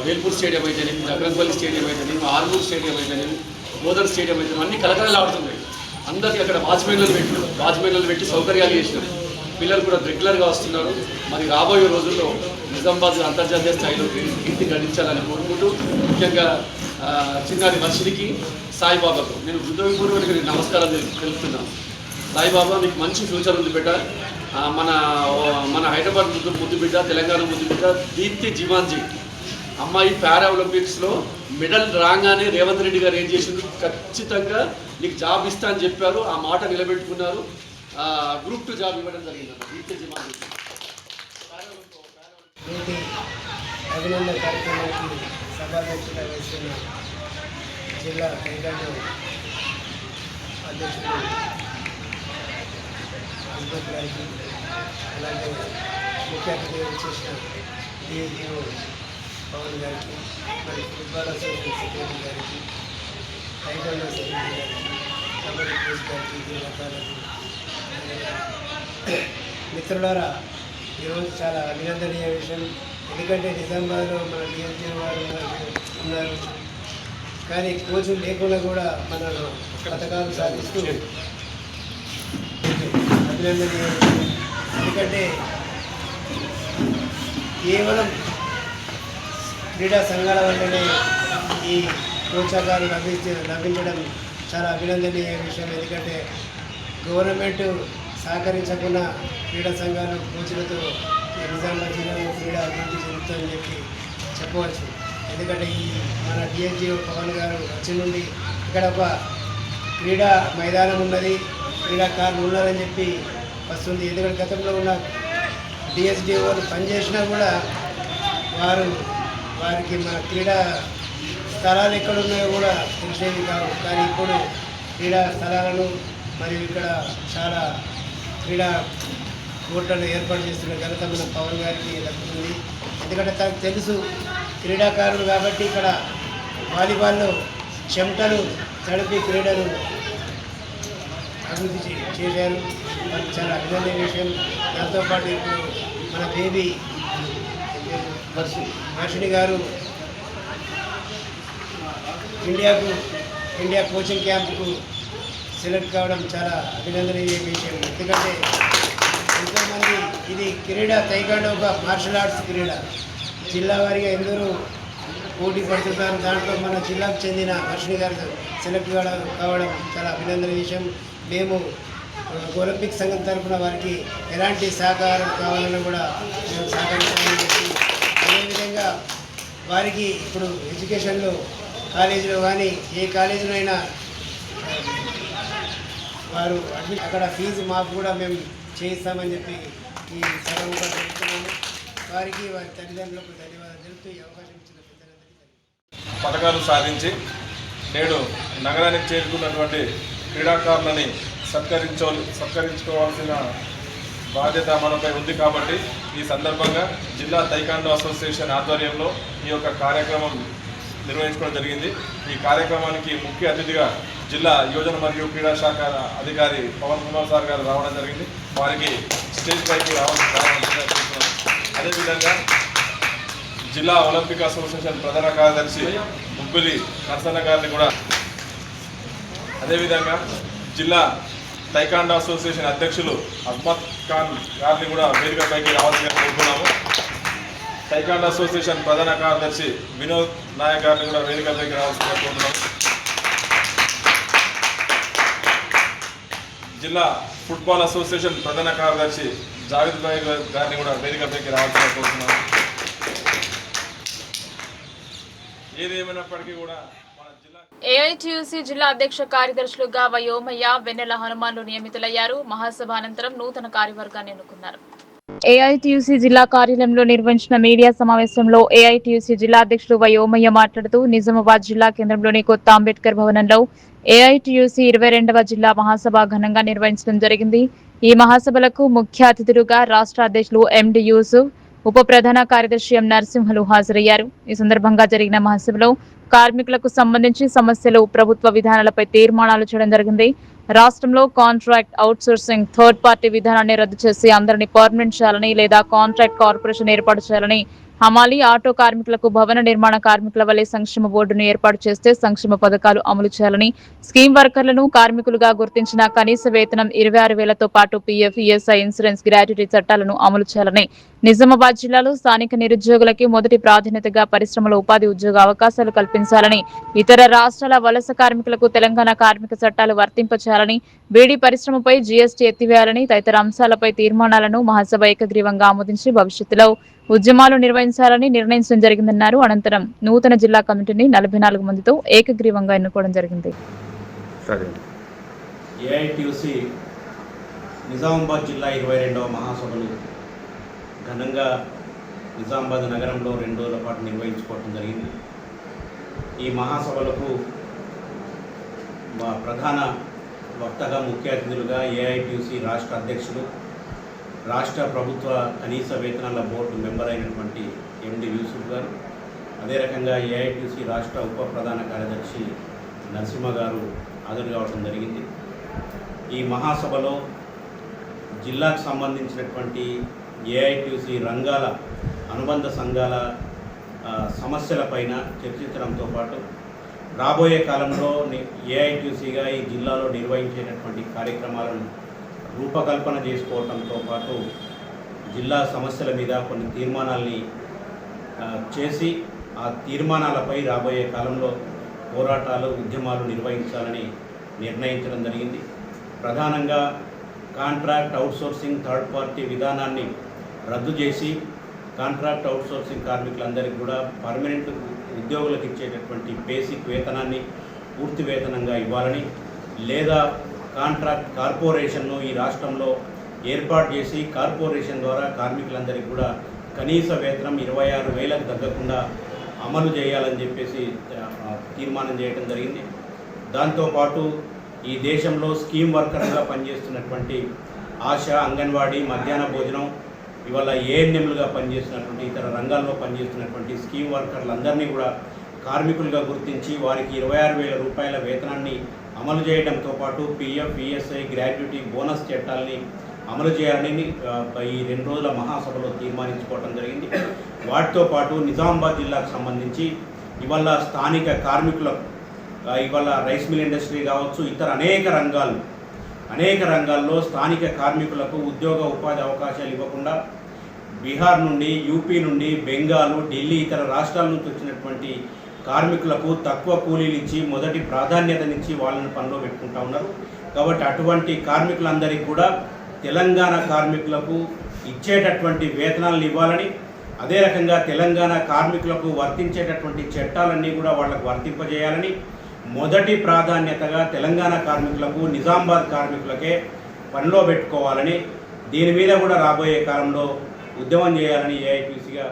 వేల్పూర్ స్టేడియం అయితేనేమి, నగరంపల్లి స్టేడియం అయితేనేమి, ఆర్మూర్ స్టేడియం అయితేనేమి, మోదర్ స్టేడియం అయితేనేమి అన్ని కలకలలు ఆడుతున్నాయి. అందరికీ అక్కడ వాచ్మెన్లు పెట్టి సౌకర్యాలు చేసినాం. పిల్లలు కూడా రెగ్యులర్గా వస్తున్నారు. మరి రాబోయే రోజుల్లో నిజామాబాద్ అంతర్జాతీయ స్థాయిలో కీర్తి గడించాలని కోరుకుంటూ ముఖ్యంగా చిన్నారి వర్షినికి, సాయిబాబాకు నేను హృదయపూర్వకంగా నమస్కారాలు తెలుపుతున్నాను. సాయిబాబా మీకు మంచి ఫ్యూచర్ ఉంది బిడ్డ. మన హైదరాబాద్ ముద్దు బిడ్డ, తెలంగాణ ముద్దు బిడ్డ దీప్తి జీవాన్జీ అమ్మాయి పారా ఒలింపిక్స్లో మెడల్ రాగానే రేవంత్ రెడ్డి గారు ఏం చేసిండ్రు, ఖచ్చితంగా నీకు జాబ్ ఇస్తా అని చెప్పారు. ఆ మాట నిలబెట్టుకున్నారు. గ్రూప్ 2 జాబ్ ఇవ్వడం జరిగింది. నేటి అభినందన కార్యక్రమానికి సభాధ్యక్షుడిగా వేసిన జిల్లా టైకాండో అధ్యక్షుడు అజ్మత్ గారికి, అలాగే ముఖ్య అతిథిగా చేసిన డిఎస్డిఓ పవన్ గారికి, మరి ఫుట్బాల్ అసోసియేషన్ సెక్రటరీ గారికి, టైకాండో సెక్రటరీ గారికి, కబడ్డీ కోచ్ గారికి, జిల్లాలకు మిత్రులారా, ఈరోజు చాలా అభినందనీయ విషయం. ఎందుకంటే నిజామాబాద్లో మన డిఎస్జీ వారు ఉన్నారు, కానీ కోచులు లేకుండా కూడా మన పథకాలు సాధిస్తూ అభినందనీయ విషయం. ఎందుకంటే కేవలం క్రీడా సంఘాల వల్లనే ఈ ప్రోత్సాహాలు లభించడం చాలా అభినందనీయ విషయం. ఎందుకంటే గవర్నమెంట్ సహకరించకుండా క్రీడా సంఘాలు కోచ్లతో నిజామాబాద్ జిల్లాలో క్రీడా అభివృద్ధి జరుగుతుందని చెప్పవచ్చు. ఎందుకంటే ఈ మన డిఎస్డిఓ పవన్ గారు వచ్చి నుండి ఇక్కడ ఒక క్రీడా మైదానం ఉన్నది, క్రీడాకారులు ఉన్నారని చెప్పి వస్తుంది. ఎందుకంటే గతంలో ఉన్న డిఎస్డిఓలు పనిచేసినా కూడా వారికి మన క్రీడా స్థలాలు ఎక్కడ ఉన్నాయో కూడా తెలిసేవి కావు. కానీ ఇప్పుడు క్రీడా స్థలాలను మరియు ఇక్కడ చాలా క్రీడా కోర్టులను ఏర్పాటు చేస్తున్న ఘనత మన పవన్ గారికి దక్కుతుంది. ఎందుకంటే తనకు తెలుసు క్రీడాకారులు కాబట్టి ఇక్కడ వాలీబాల్లో చెమటలు తడిపి క్రీడలు అభివృద్ధి చేశారు. మనకు చాలా అభినందన విషయం. దాంతోపాటు ఇప్పుడు మన బేబీ వర్షిణి గారు ఇండియా కోచింగ్ క్యాంపుకు సెలెక్ట్ కావడం చాలా అభినందనీయ విషయం. ఎందుకంటే ఎంతోమంది ఇది క్రీడ తైకాండో ఒక మార్షల్ ఆర్ట్స్ క్రీడ, జిల్లా వారిగా ఎందరూ పోటీ పడుతున్నారు. దాంట్లో మన జిల్లాకు చెందిన వర్షిణి గారు సెలెక్ట్ కావడం చాలా అభినందన విషయం. మేము ఒలింపిక్ సంఘం తరఫున వారికి ఎలాంటి సహకారం కావాలని కూడా మేము సహకరిస్తామని చెప్పి, అదేవిధంగా వారికి ఇప్పుడు ఎడ్యుకేషన్లో కాలేజీలో కానీ ఏ కాలేజీలో అయినా వారు అక్కడ ఫీజు మాకు కూడా మేము చేయిస్తామని చెప్పి ఈ సభగా తెలుపుతున్నాము. వారికి వారి తల్లిదండ్రులకు ధన్యవాదాలు తెలుపుతూ ఈ అవకాశం ఇచ్చిన పెద్దలందరికీ పథకాలు సాధించి నేడు నగరానికి చేరుకున్నటువంటి క్రీడాకారులని సత్కరించుకోవాల్సిన బాధ్యత మనపై ఉంది. కాబట్టి ఈ సందర్భంగా జిల్లా తైకాండో అసోసియేషన్ ఆధ్వర్యంలో ఈ యొక్క కార్యక్రమం నిర్వహించుకోవడం జరిగింది. ఈ కార్యక్రమానికి ముఖ్య అతిథిగా జిల్లా యువజన మరియు క్రీడా శాఖ అధికారి పవన్ కుమార్ సార్ గారు రావడం జరిగింది. వారికి స్టేజ్ పైకి రావాలని. అదేవిధంగా జిల్లా ఒలింపిక్ అసోసియేషన్ ప్రధాన కార్యదర్శి ముగ్గులి నరసన్న గారిని కూడా, అదేవిధంగా జిల్లా తైకాండో అసోసియేషన్ అధ్యక్షులు అజ్మత్ ఖాన్ గారిని కూడా వేదికపైకి రావాల్సిందిగా కోరుకున్నాము. తైకాండో అసోసియేషన్ ప్రధాన కార్యదర్శి వినోద్ నాయక్ గారిని కూడా వేదికపైకి రావాల్సిందిగా కోరుకున్నాము. జిల్లా ఫుట్బాల్ అసోసియేషన్ ప్రధాన కార్యదర్శి జావేద్ భాయ్ గారిని కూడా వేదికపైకి రావాల్సిందిగా కోరుకున్నాము. ఏదేమైనప్పటికీ కూడా ఏఐటీయూసీ జిల్లా అధ్యక్ష కార్యదర్శులుగా వయోమయ్య, వెన్నెల హనుమాన్లు నియమితులయ్యారు. మహాసభ అనంతరం నూతన కార్యవర్గాన్ని ఎన్నుకున్నారు. ఏఐటీయూసీ జిల్లా కార్యాలయంలో నిర్వహించిన మీడియా సమావేశంలో ఏఐటీయూసీ జిల్లా అధ్యక్షుడు వయోమయ్య మాట్లాడుతూ నిజామాబాద్ జిల్లా కేంద్రంలోని కొత్త అంబేద్కర్ భవనంలో ఏఐటీయూసీ 22వ జిల్లా మహాసభ ఘనంగా నిర్వహించడం జరిగింది. ఈ మహాసభలకు ముఖ్య అతిథులుగా రాష్ట్ర అధ్యక్షులు ఎండి యూసుఫ్, ఉప ప్రధాన కార్యదర్శి ఎం నరసింహులు హాజరయ్యారు. ఈ సందర్భంగా జరిగిన మహాసభలో కార్మికులకు సంబంధించి సమస్యలు, ప్రభుత్వ విధానాలపై తీర్మానాలు చేయడం జరిగింది. రాష్ట్రంలో కాంట్రాక్ట్ అవుట్సోర్సింగ్ థర్డ్ పార్టీ విధానాన్ని రద్దు చేసి అందరినీ పర్మనెంట్ చేయాలని లేదా కాంట్రాక్ట్ కార్పొరేషన్ ఏర్పాటు చేయాలని, హమాలీ, ఆటో కార్మికులకు భవన నిర్మాణ కార్మికుల వలె సంక్షేమ బోర్డును ఏర్పాటు చేస్తే సంక్షేమ పథకాలు అమలు చేయాలని, స్కీమ్ వర్కర్లను కార్మికులుగా గుర్తించిన కనీస వేతనం 26,000తో పాటు పీఎఫ్, ఈఎస్ఐ, ఇన్సూరెన్స్, గ్రాట్యుటీ చట్టాలను అమలు చేయాలని, నిజామాబాద్ జిల్లాలో స్థానిక నిరుద్యోగులకి మొదటి ప్రాధాన్యతగా పరిశ్రమల ఉపాధి ఉద్యోగ అవకాశాలు కల్పించాలని, ఇతర రాష్ట్రాల వలస కార్మికులకు తెలంగాణ కార్మిక చట్టాలు వర్తింపచేయాలని, బీడీ పరిశ్రమపై జీఎస్టీ ఎత్తివేయాలని తదితర అంశాలపై తీర్మానాలను మహాసభ ఏకగ్రీవంగా ఆమోదించి భవిష్యత్తులో ఉద్యమాలు నిర్వహించాలని నిర్ణయించడం జరిగిందన్నారు. అనంతరం నూతన జిల్లా కమిటీని 44 మందితో ఏకగ్రీవంగా ఎన్నుకోవడం జరిగింది. ఏఐటీయూసీ నిజామాబాద్ జిల్లా 22వ మహాసభలు ఘనంగా నిజామాబాద్ నగరంలో 2 రోజుల పాటు నిర్వహించుకోవడం జరిగింది. ఈ మహాసభలకు ప్రధాన వక్తగా ముఖ్య అతిథులుగా ఏఐటీయూసీ రాష్ట్ర అధ్యక్షులు, రాష్ట్ర ప్రభుత్వ కనీస వేతనాల బోర్డు మెంబర్ అయినటువంటి ఎండి యూసుఫ్ గారు, అదే రకంగా ఏఐటీయూసీ రాష్ట్ర ఉప ప్రధాన కార్యదర్శి నరసింహ గారు హాజరు కావడం జరిగింది. ఈ మహాసభలో జిల్లాకు సంబంధించినటువంటి ఏఐటీయూసీ రంగాల అనుబంధ సంఘాల సమస్యలపైన చర్చించడంతో పాటు రాబోయే కాలంలో ఏఐటీయూసీగా ఈ జిల్లాలో నిర్వహించేటటువంటి కార్యక్రమాలను రూపకల్పన చేసుకోవడంతో పాటు జిల్లా సమస్యల మీద కొన్ని తీర్మానాల్ని చేసి ఆ తీర్మానాలపై రాబోయే కాలంలో పోరాటాలు, ఉద్యమాలు నిర్వహించాలని నిర్ణయించడం జరిగింది. ప్రధానంగా కాంట్రాక్ట్ అవుట్సోర్సింగ్ థర్డ్ పార్టీ విధానాన్ని రద్దు చేసి కాంట్రాక్ట్ అవుట్సోర్సింగ్ కార్మికులందరికీ కూడా పర్మనెంట్ ఉద్యోగులకు ఇచ్చేటటువంటి బేసిక్ వేతనాన్ని పూర్తి వేతనంగా ఇవ్వాలని, లేదా కాంట్రాక్ట్ కార్పొరేషన్ను ఈ రాష్ట్రంలో ఏర్పాటు చేసి కార్పొరేషన్ ద్వారా కార్మికులందరికీ కూడా కనీస వేతనం 26,000కు తగ్గకుండా అమలు చేయాలని చెప్పేసి తీర్మానం చేయడం జరిగింది. దాంతోపాటు ఈ దేశంలో స్కీమ్ వర్కర్గా పనిచేస్తున్నటువంటి ఆశా, అంగన్వాడీ, మధ్యాహ్న భోజనం, ఇవాళ ఏఎన్ఎంలుగా పనిచేస్తున్నటువంటి ఇతర రంగాల్లో పనిచేస్తున్నటువంటి స్కీమ్ వర్కర్లందరినీ కూడా కార్మికులుగా గుర్తించి వారికి 26,000 రూపాయల వేతనాన్ని అమలు చేయడంతో పాటు పిఎఫ్, ఈఎస్ఐ, గ్రాట్యుటీ, బోనస్ చట్టాలని అమలు చేయాలని ఈ 2 రోజుల మహాసభలో తీర్మానించుకోవడం జరిగింది. వాటితో పాటు నిజామాబాద్ జిల్లాకు సంబంధించి ఇవాళ స్థానిక కార్మికులకు ఇవాళ రైస్ మిల్ ఇండస్ట్రీ కావచ్చు, ఇతర అనేక రంగాల్లో స్థానిక కార్మికులకు ఉద్యోగ ఉపాధి అవకాశాలు ఇవ్వకుండా బీహార్ నుండి, యూపీ నుండి, బెంగాల్, ఢిల్లీ, ఇతర రాష్ట్రాల నుంచి వచ్చినటువంటి కార్మికులకు తక్కువ కూలీలు ఇచ్చి మొదటి ప్రాధాన్యతనిచ్చి వాళ్ళని పనిలో పెట్టుకుంటా ఉన్నారు. కాబట్టి అటువంటి కార్మికులందరికీ కూడా తెలంగాణ కార్మికులకు ఇచ్చేటటువంటి వేతనాలను ఇవ్వాలని, అదే రకంగా తెలంగాణ కార్మికులకు వర్తించేటటువంటి చట్టాలన్నీ కూడా వాళ్ళకు వర్తింపజేయాలని, మొదటి ప్రాధాన్యతగా తెలంగాణ కార్మికులకు, నిజామాబాద్ కార్మికులకే పనిలో పెట్టుకోవాలని, దీని మీద కూడా రాబోయే కాలంలో ఉద్యమం చేయాలని ఏఐటీయూసీగా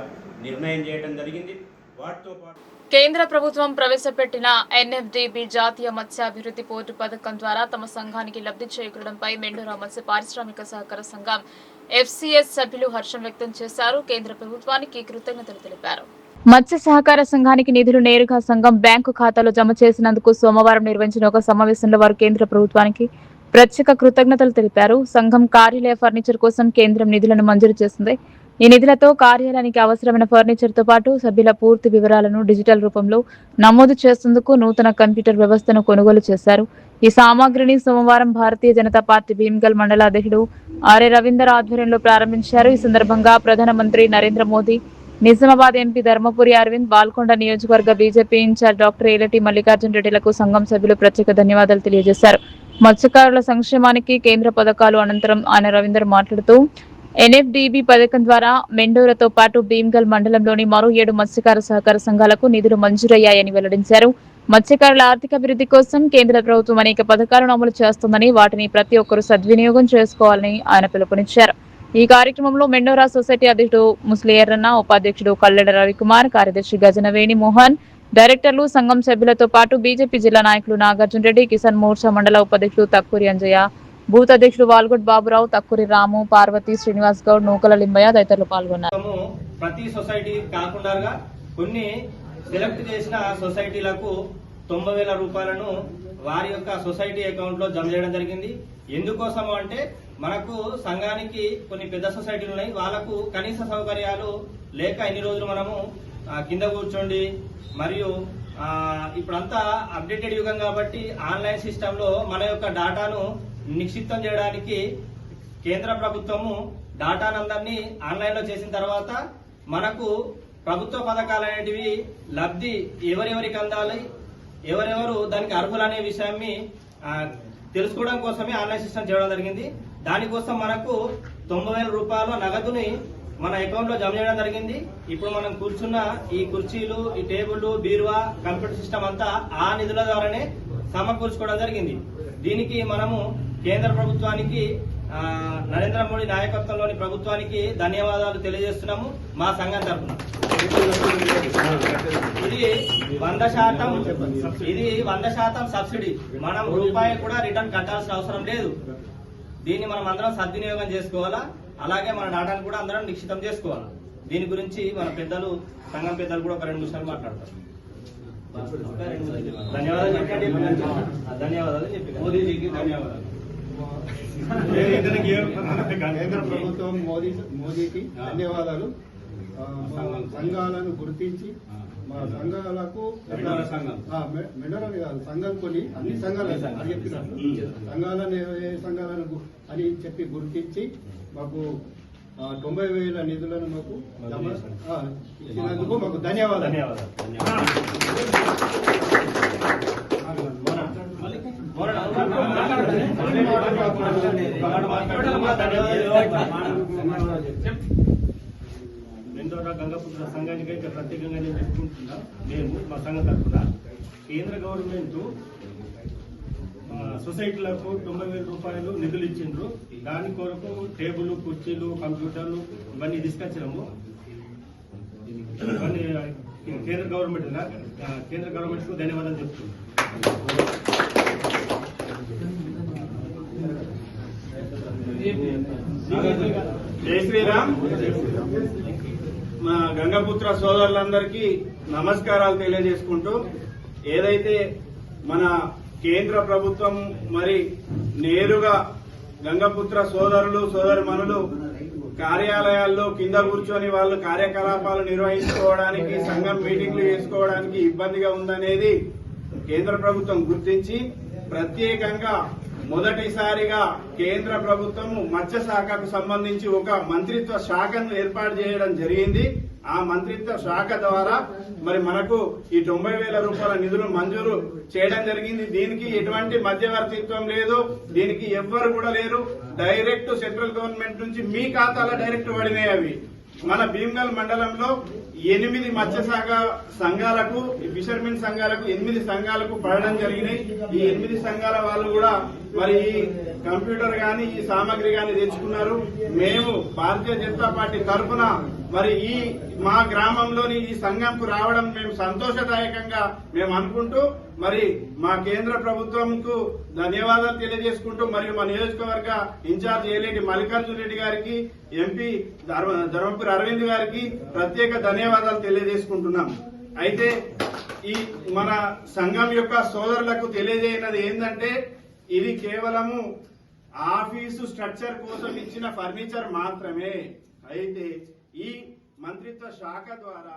నిర్ణయం చేయడం జరిగింది. వాటితో పాటు కేంద్ర ప్రభుత్వం ప్రవేశపెట్టిన ఎన్ఎఫ్డిబి జాతీయ మత్స్యాభివృద్ధి పోర్టు పథకం ద్వారా తమ సంఘానికి లబ్ధి చేకూరడంపై మెండోరా మత్స్య పారిశ్రామిక సహకార సంఘం ఎఫ్సిఎస్ సభ్యులు హర్షం వ్యక్తం చేశారు. కేంద్ర ప్రభుత్వానికి కృతజ్ఞతలు తెలిపారు. మత్స్య సహకార సంఘానికి నిధులు నేరుగా సంఘం బ్యాంకు ఖాతాలో జమ చేసినందుకు సోమవారం నిర్వహించిన ఒక సమావేశంలో వారు కేంద్ర ప్రభుత్వానికి ప్రత్యేక కృతజ్ఞతలు తెలిపారు. సంఘం కార్యాలయ ఫర్నిచర్ కోసం కేంద్రం నిధులను మంజూరు చేసింది. ఈ నిధులతో కార్యాలయానికి అవసరమైన ఫర్నిచర్ తో పాటు సభ్యుల పూర్తి వివరాలను డిజిటల్ రూపంలో నమోదు చేసేందుకు నూతన కంప్యూటర్ వ్యవస్థను కొనుగోలు చేశారు. ఈ సామాగ్రిని సోమవారం భారతీయ జనతా పార్టీ భీమ్గల్ మండల అధ్యక్షుడు ఆర్ఏ రవీందర్ ఆధ్వర్యంలో ప్రారంభించారు. ఈ సందర్భంగా ప్రధానమంత్రి నరేంద్ర మోదీ, నిజామాబాద్ ఎంపీ ధర్మపురి అరవింద్, బాల్కొండ నియోజకవర్గ BJP incharge doctor Aleti Mallikarjuna రెడ్డిలకు సంఘం సభ్యులు ప్రత్యేక ధన్యవాదాలు తెలియజేశారు. మత్స్యకారుల సంక్షేమానికి కేంద్ర పథకాలు అనంతరం ఆయన రవీందర్ మాట్లాడుతూ ఎన్ఎఫ్డిబి పథకం ద్వారా మెండోరాతో పాటు భీమ్గల్ మండలంలోని మరో 7 మత్స్యకార సహకార సంఘాలకు నిధులు మంజూరయ్యాయని వెల్లడించారు. మత్స్యకారుల ఆర్థిక అభివృద్ధి కోసం కేంద్ర ప్రభుత్వం అనేక పథకాలను అమలు చేస్తుందని, వాటిని ప్రతి ఒక్కరూ సద్వినియోగం చేసుకోవాలని ఆయన పిలుపునిచ్చారు. ఈ కార్యక్రమంలో మెండోరా సొసైటీ అధ్యక్షుడు ముస్లి ఎర్రన్న, ఉపాధ్యక్షుడు కల్లెడ రవికుమార్, కార్యదర్శి గజనవేణి మోహన్, డైరెక్టర్లు, సంఘం సభ్యులతో పాటు బీజేపీ జిల్లా నాయకులు నాగార్జున రెడ్డి, కిసాన్ మోర్చా మండల ఉపాధ్యక్షుడు తక్కూరి అంజయ్య, బూత్ అధ్యక్షుడు వాల్గొడ్ బాబురావు, తక్కూరి రాము, పార్వతి, శ్రీనివాస్ గౌడ్, నూకల లింబయ్య తదితరులు పాల్గొన్నారు. ప్రతి సొసైటీ కాకుండా కొన్ని సెలెక్ట్ చేసిన సొసైటీలకు 90,000 రూపాయలను వారి యొక్క సొసైటీ అకౌంట్ లో జమ చేయడం జరిగింది. ఎందుకోసము అంటే మనకు సంఘానికి కొన్ని పెద్ద సొసైటీలు ఉన్నాయి, వాళ్ళకు కనీస సౌకర్యాలు లేక ఇన్ని రోజులు మనము కింద కూర్చోండి, మరియు ఇప్పుడంతా అప్డేటెడ్ యుగం కాబట్టి ఆన్లైన్ సిస్టంలో మన యొక్క డాటాను నిక్షిప్తం చేయడానికి కేంద్ర ప్రభుత్వము డాటానందరినీ ఆన్లైన్లో చేసిన తర్వాత మనకు ప్రభుత్వ పథకాలు అనేటివి లబ్ధి ఎవరెవరికి అందాలి, ఎవరెవరు దానికి అర్హులు అనే విషయాన్ని తెలుసుకోవడం కోసమే ఆన్లైన్ సిస్టమ్ చేయడం జరిగింది. దానికోసం మనకు 90,000 రూపాయల నగదుని మన అకౌంట్లో జమ చేయడం జరిగింది. ఇప్పుడు మనం కూర్చున్న ఈ కుర్చీలు, ఈ టేబుల్, బీరువా, కంప్యూటర్ సిస్టమ్ అంతా ఆ నిధుల ద్వారానే సమకూర్చుకోవడం జరిగింది. దీనికి మనము కేంద్ర ప్రభుత్వానికి, నరేంద్ర మోడీ నాయకత్వంలోని ప్రభుత్వానికి ధన్యవాదాలు తెలియజేస్తున్నాము మా సంఘం తరఫున. ఇది 100% సబ్సిడీ. మనం రూపాయి కూడా రిటర్న్ కట్టాల్సిన అవసరం లేదు. దీన్ని మనం అందరం సద్వినియోగం చేసుకోవాలా. అలాగే మన డాటాను కూడా అందరం నిశ్చితం చేసుకోవాలి. దీని గురించి మన పెద్దలు, సంఘం పెద్దలు కూడా ఒక 2 నిమిషాలు మాట్లాడతారు. ధన్యవాదాలు చెప్పండి. మోదీజీకి ధన్యవాదాలు. కేంద్ర ప్రభుత్వం మోదీకి ధన్యవాదాలు. సంఘాలను గుర్తించి మా సంఘాలకు మెండరని కాదు, సంఘం కొని అన్ని సంఘాలు చెప్పినట్లు సంఘాలను ఏ సంఘాలను అని చెప్పి గుర్తించి మాకు 90,000 నిధులను మాకు ఇచ్చినందుకు మాకు ధన్యవాదాలు. రెండోరా గంగాపుత్ర సంఘానికి అయితే ప్రత్యేకంగా నేను చెప్పుకుంటున్నా. మేము మా సంఘం తరఫున కేంద్ర గవర్నమెంట్ సొసైటీలకు 90,000 రూపాయలు నిధులు ఇచ్చిండ్రు. దాని కొరకు టేబుల్, కుర్చీలు, కంప్యూటర్లు ఇవన్నీ తీసుకొచ్చినాము. ఇవన్నీ కేంద్ర గవర్నమెంట్కు ధన్యవాదాలు చెప్తున్నాం. జై శ్రీరామ్. మా గంగపుత్ర సోదరులందరికీ నమస్కారాలు తెలియజేసుకుంటూ, ఏదైతే మన కేంద్ర ప్రభుత్వం మరి నేరుగా గంగపుత్ర సోదరులు సోదరిమణులు కార్యాలయాల్లో కింద కూర్చొని వాళ్ళు కార్యకలాపాలు నిర్వహించుకోవడానికి, సంఘం మీటింగ్లు చేసుకోవడానికి ఇబ్బందిగా ఉందనేది కేంద్ర ప్రభుత్వం గుర్తించి ప్రత్యేకంగా మొదటిసారిగా కేంద్ర ప్రభుత్వం మత్స్య శాఖకు సంబంధించి ఒక మంత్రిత్వ శాఖను ఏర్పాటు చేయడం జరిగింది. ఆ మంత్రిత్వ శాఖ ద్వారా మరి మనకు ఈ 90,000 రూపాయల నిధులు మంజూరు చేయడం జరిగింది. దీనికి ఎటువంటి మధ్యవర్తిత్వం లేదు, దీనికి ఎవ్వరు కూడా లేరు. డైరెక్ట్ సెంట్రల్ గవర్నమెంట్ నుంచి మీ ఖాతాలో డైరెక్ట్ పడినాయి. అవి మన భీమ్గల్ మండలంలో 8 మత్స్య శాఖ సంఘాలకు, ఫిషర్మెన్ సంఘాలకు 8 సంఘాలకు పడడం జరిగినాయి. ఈ 8 సంఘాల వాళ్ళు కూడా మరి ఈ కంప్యూటర్ గాని ఈ సామాగ్రి గాని తెచ్చుకున్నారు. మేము భారతీయ జనతా పార్టీ తరఫున మరి ఈ మా గ్రామంలోని ఈ సంఘంకు రావడం మేము సంతోషదాయకంగా మేము అనుకుంటూ మరి మా కేంద్ర ప్రభుత్వంకు ధన్యవాదాలు తెలియజేసుకుంటూ మరియు మా నియోజకవర్గ ఇన్ఛార్జ్ ఏలేటి మల్లికార్జున రెడ్డి గారికి, ఎంపీ ధర్మపురి అరవింద్ గారికి ప్రత్యేక ధన్యవాదాలు తెలియజేసుకుంటున్నాం. అయితే ఈ మన సంఘం యొక్క సోదరులకు తెలియజేయనది ఏంటంటే, ఇది కేవలము ఆఫీసు స్ట్రక్చర్ కోసం ఇచ్చిన ఫర్నిచర్ మాత్రమే. అయితే ఈ మంత్రిత్వ శాఖ ద్వారా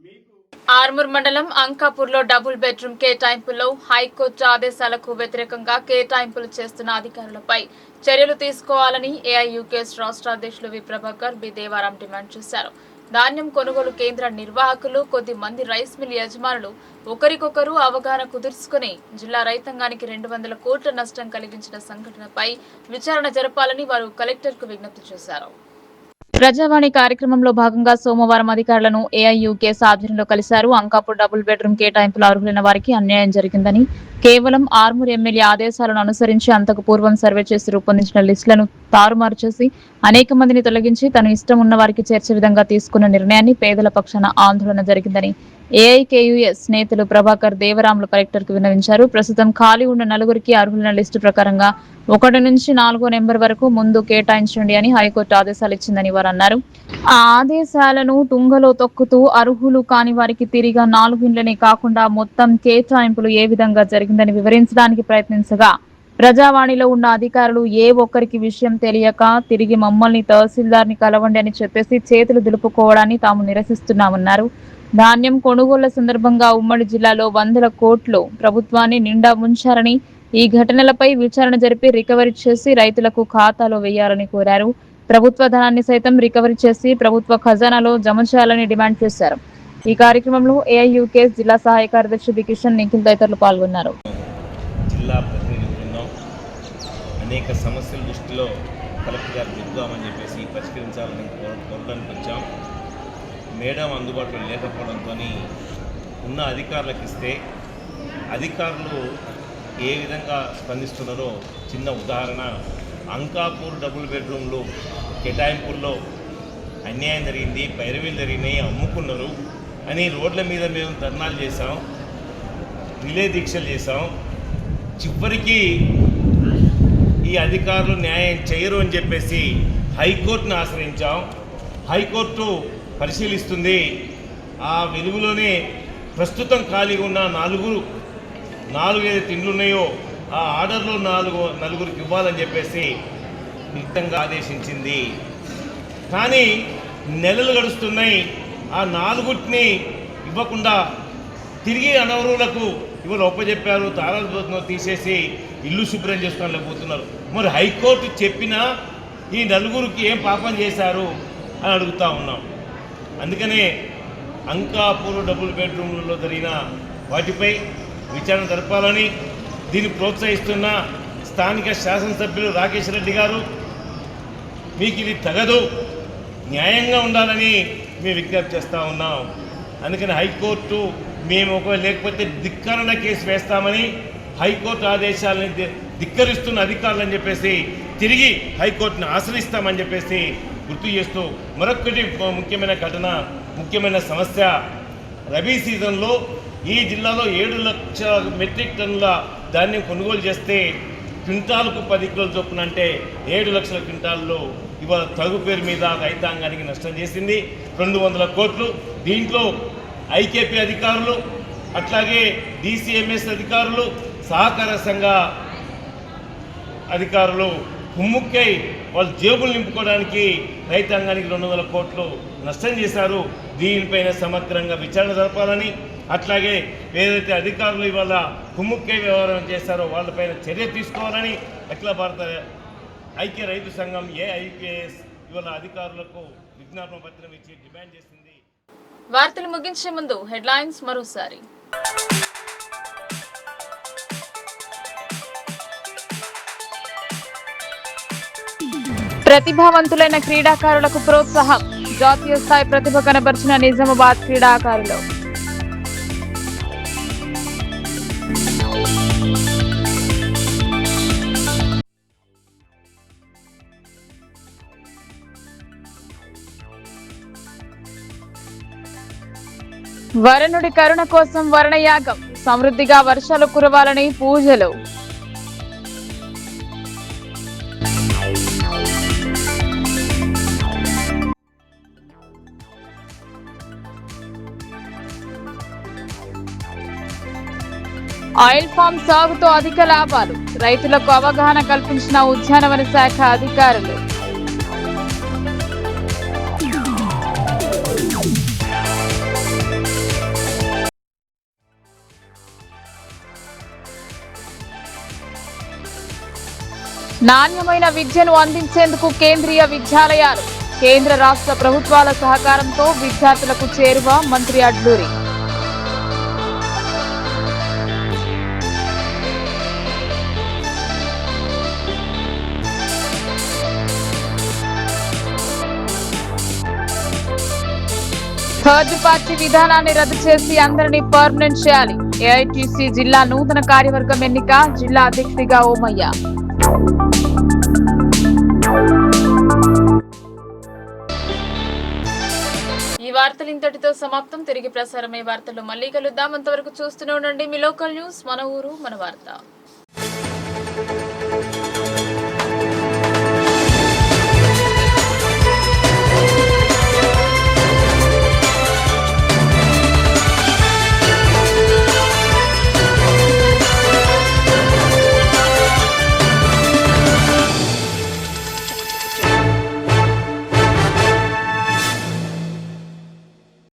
మీకు ఆర్మూర్ మండలం అంకాపూర్లో డబుల్ బెడ్రూమ్ కేటాయింపుల్లో హైకోర్టు ఆదేశాలకు వ్యతిరేకంగా కేటాయింపులు చేస్తున్న అధికారులపై చర్యలు తీసుకోవాలని ఏఐయూకేఎస్ రాష్ట్ర అధ్యక్షులు వి ప్రభాకర్ బి దేవారాం డిమాండ్ చేశారు. ధాన్యం కొనుగోలు కేంద్ర నిర్వాహకులు, కొద్ది మంది రైస్ మిల్ యజమానులు ఒకరికొకరు అవగాహన కుదుర్చుకుని జిల్లా రైతాంగానికి 200 కోట్ల నష్టం కలిగించిన సంఘటనపై విచారణ జరపాలని వారు కలెక్టర్కు విజ్ఞప్తి చేశారు. ప్రజావాణి కార్యక్రమంలో భాగంగా సోమవారం అధికారులను ఏఐయూకేఎస్ ఆధ్వర్యంలో కలిశారు. అంకాపూర్ డబుల్ బెడ్రూమ్ కేటాయింపులు అర్హులైన వారికి అన్యాయం జరిగిందని, కేవలం ఆర్మూర్ ఎమ్మెల్యే ఆదేశాలను అనుసరించి అంతకు పూర్వం సర్వే చేసి రూపొందించిన లిస్టులను తారుమారు చేసి అనేక మందిని తొలగించి తను ఇష్టం ఉన్న వారికి చేర్చే విధంగా తీసుకున్న నిర్ణయాన్ని పేదల పక్షాన ఆందోళన జరిగిందని ఏఐకేయూఎస్ నేతలు ప్రభాకర్ దేవరాములు కలెక్టర్ కు విన్నవించారు. ప్రస్తుతం ఖాళీ ఉన్న 4 అర్హులైన లిస్టు ప్రకారంగా 1 నుంచి 4వ నెంబర్ వరకు ముందు కేటాయించండి అని హైకోర్టు ఆదేశాలు ఇచ్చిందని వారు అన్నారు. ఆ ఆదేశాలను తుంగలో తొక్కుతూ అర్హులు కాని వారికి తిరిగా 4 ఇండ్లనే కాకుండా మొత్తం కేటాయింపులు ఏ విధంగా జరిగిందని వివరించడానికి ప్రయత్నించగా ప్రజావాణిలో ఉన్న అధికారులు ఏ ఒక్కరికి విషయం తెలియక తిరిగి మమ్మల్ని తహసీల్దార్ని కలవండి అని చెప్పేసి చేతులు దులుపుకోవడాన్ని తాము నిరసిస్తున్నామన్నారు. ధాన్యం కొనుగోళ్ల సందర్భంగా ఉమ్మడి జిల్లాలో 100 కోట్లు ప్రభుత్వాన్ని నిండా ముంచారని, ఈ ఘటనలపై విచారణ జరిపి రికవరీ చేసి రైతులకు ఖాతాలో వేయాలని కోరారు. ప్రభుత్వ ధనాన్ని సైతం రికవరీ చేసి ప్రభుత్వ ఖజానాలో జమ చేయాలని డిమాండ్ చేశారు. ఈ కార్యక్రమంలో ఏఐయూకే జిల్లా సహాయ కార్యదర్శి బి కిషన్, నిఖిల్ తదితరులు పాల్గొన్నారు. జిల్లా ప్రతినిధి బృందం అనేక సమస్యల దృష్టిలో కలెక్టర్ గారు చెప్తామని చెప్పేసి పరిష్కరించాలని కోరడానికి వచ్చాం. మేడం అందుబాటులో లేకపోవడంతో ఉన్న అధికారులకు ఇస్తే అధికారులు ఏ విధంగా స్పందిస్తున్నారో చిన్న ఉదాహరణ, అంకాపూర్ డబుల్ బెడ్రూమ్లు కేటాయింపుల్లో అన్యాయం జరిగింది, పైరవీలు జరిగినాయి, అమ్ముకున్నారు అని రోడ్ల మీద మేము ధర్నాలు చేసాం, రిలే దీక్షలు చేసాం. చివరికి ఈ అధికారులు న్యాయం చేయరు అని చెప్పేసి హైకోర్టును ఆశ్రయించాం. హైకోర్టు పరిశీలిస్తుంది. ఆ వెలుగులోనే ప్రస్తుతం ఖాళీగా ఉన్న నాలుగు ఏదైతే ఇండ్లు ఉన్నాయో ఆ ఆర్డర్లో నలుగురికి ఇవ్వాలని చెప్పేసి నిత్యంగా ఆదేశించింది. కానీ నెలలు గడుస్తున్నాయి. ఆ 4 ఇవ్వకుండా తిరిగి అనవరులకు ఇవాళ ఒప్పచెప్పారు, తాళాలు తీసేసి ఇల్లు శుభ్రం చేసుకోలేకపోతున్నారు. మరి హైకోర్టు చెప్పినా ఈ 4 ఏం పాపం చేశారు అని అడుగుతూ ఉన్నాం. అందుకనే అంకాపూర్ డబుల్ బెడ్రూమ్లలో జరిగిన వాటిపై విచారణ జరపాలని దీన్ని ప్రోత్సహిస్తున్న స్థానిక శాసనసభ్యులు రాకేష్ రెడ్డి గారు, మీకు ఇది తగదు, న్యాయంగా ఉండాలని మేము విజ్ఞప్తి చేస్తూ ఉన్నాం. అందుకని హైకోర్టు మేము ఒకవేళ లేకపోతే ధిక్కరణ కేసు వేస్తామని హైకోర్టు ఆదేశాలని ధిక్కరిస్తున్న అధికారులని చెప్పేసి తిరిగి హైకోర్టును ఆశ్రయిస్తామని చెప్పేసి గుర్తు చేస్తూ మరొకటి ముఖ్యమైన ఘటన, ముఖ్యమైన సమస్య, రబీ సీజన్లో ఈ జిల్లాలో 7 లక్షల మెట్రిక్ టన్నుల ధాన్యం కొనుగోలు చేస్తే క్వింటాలకు 10 కిలోల చొప్పున అంటే 7 లక్షల క్వింటాల్లో ఇవాళ తగు పేరు మీద రైతాంగానికి నష్టం చేసింది 200 కోట్లు. దీంట్లో ఐకేపీ అధికారులు, అట్లాగే డిసిఎంఎస్ అధికారులు, సహకార సంఘ అధికారులు కుమ్ముక్కై వాళ్ళు జేబులు నింపుకోవడానికి రైతాంగానికి 200 కోట్లు నష్టం చేశారు. దీనిపైన సమగ్రంగా విచారణ జరపాలని, అట్లాగే ఏదైతే అధికారులు ఇవాళ కుమ్ముక్కై వ్యవహారం చేశారో వాళ్ళపైన చర్య తీసుకోవాలని అఖిల భారత ఐక్య రైతు సంఘం ఏఐకేఎస్ ఇవాళ అధికారులకు విజ్ఞాపన పత్రం ఇచ్చి డిమాండ్ చేసింది. వార్తలు ముగించే ముందు హెడ్లైన్స్ మరోసారి. ప్రతిభావంతులైన క్రీడాకారులకు ప్రోత్సాహం, జాతీయ స్థాయి ప్రతిభ కనబర్చిన నిజామాబాద్ క్రీడాకారులు. వరుణుడి కరుణ కోసం వరుణయాగం, సమృద్ధిగా వర్షాలు కురవాలని పూజలు. ఆయిల్ ఫామ్ సాగుతో అధిక లాభాలు, రైతులకు అవగాహన కల్పించిన ఉద్యానవన శాఖ అధికారులు. నాణ్యమైన విద్యను అందించేందుకు కేంద్రీయ విద్యాలయాలు, కేంద్ర రాష్ట్ర ప్రభుత్వాల సహకారంతో విద్యార్థులకు చేరువ, మంత్రి అడ్లూరి. థర్డ్ పార్టీ విధానాన్ని రద్దు చేసి అందరినీ పర్మనెంట్ చేయాలి. ఏఐటీసీ జిల్లా నూతన కార్యవర్గం ఎన్నిక, జిల్లా అధ్యక్షుడిగా ఓమయ్య. ఈ వార్తలు ఇంతటితో సమాప్తం. తిరిగి ప్రసారమయ్యే వార్తల్లో మళ్ళీ కలుద్దాం. అంతవరకు చూస్తూనే ఉండండి మీ లోకల్ న్యూస్, మన ఊరు మన వార్త.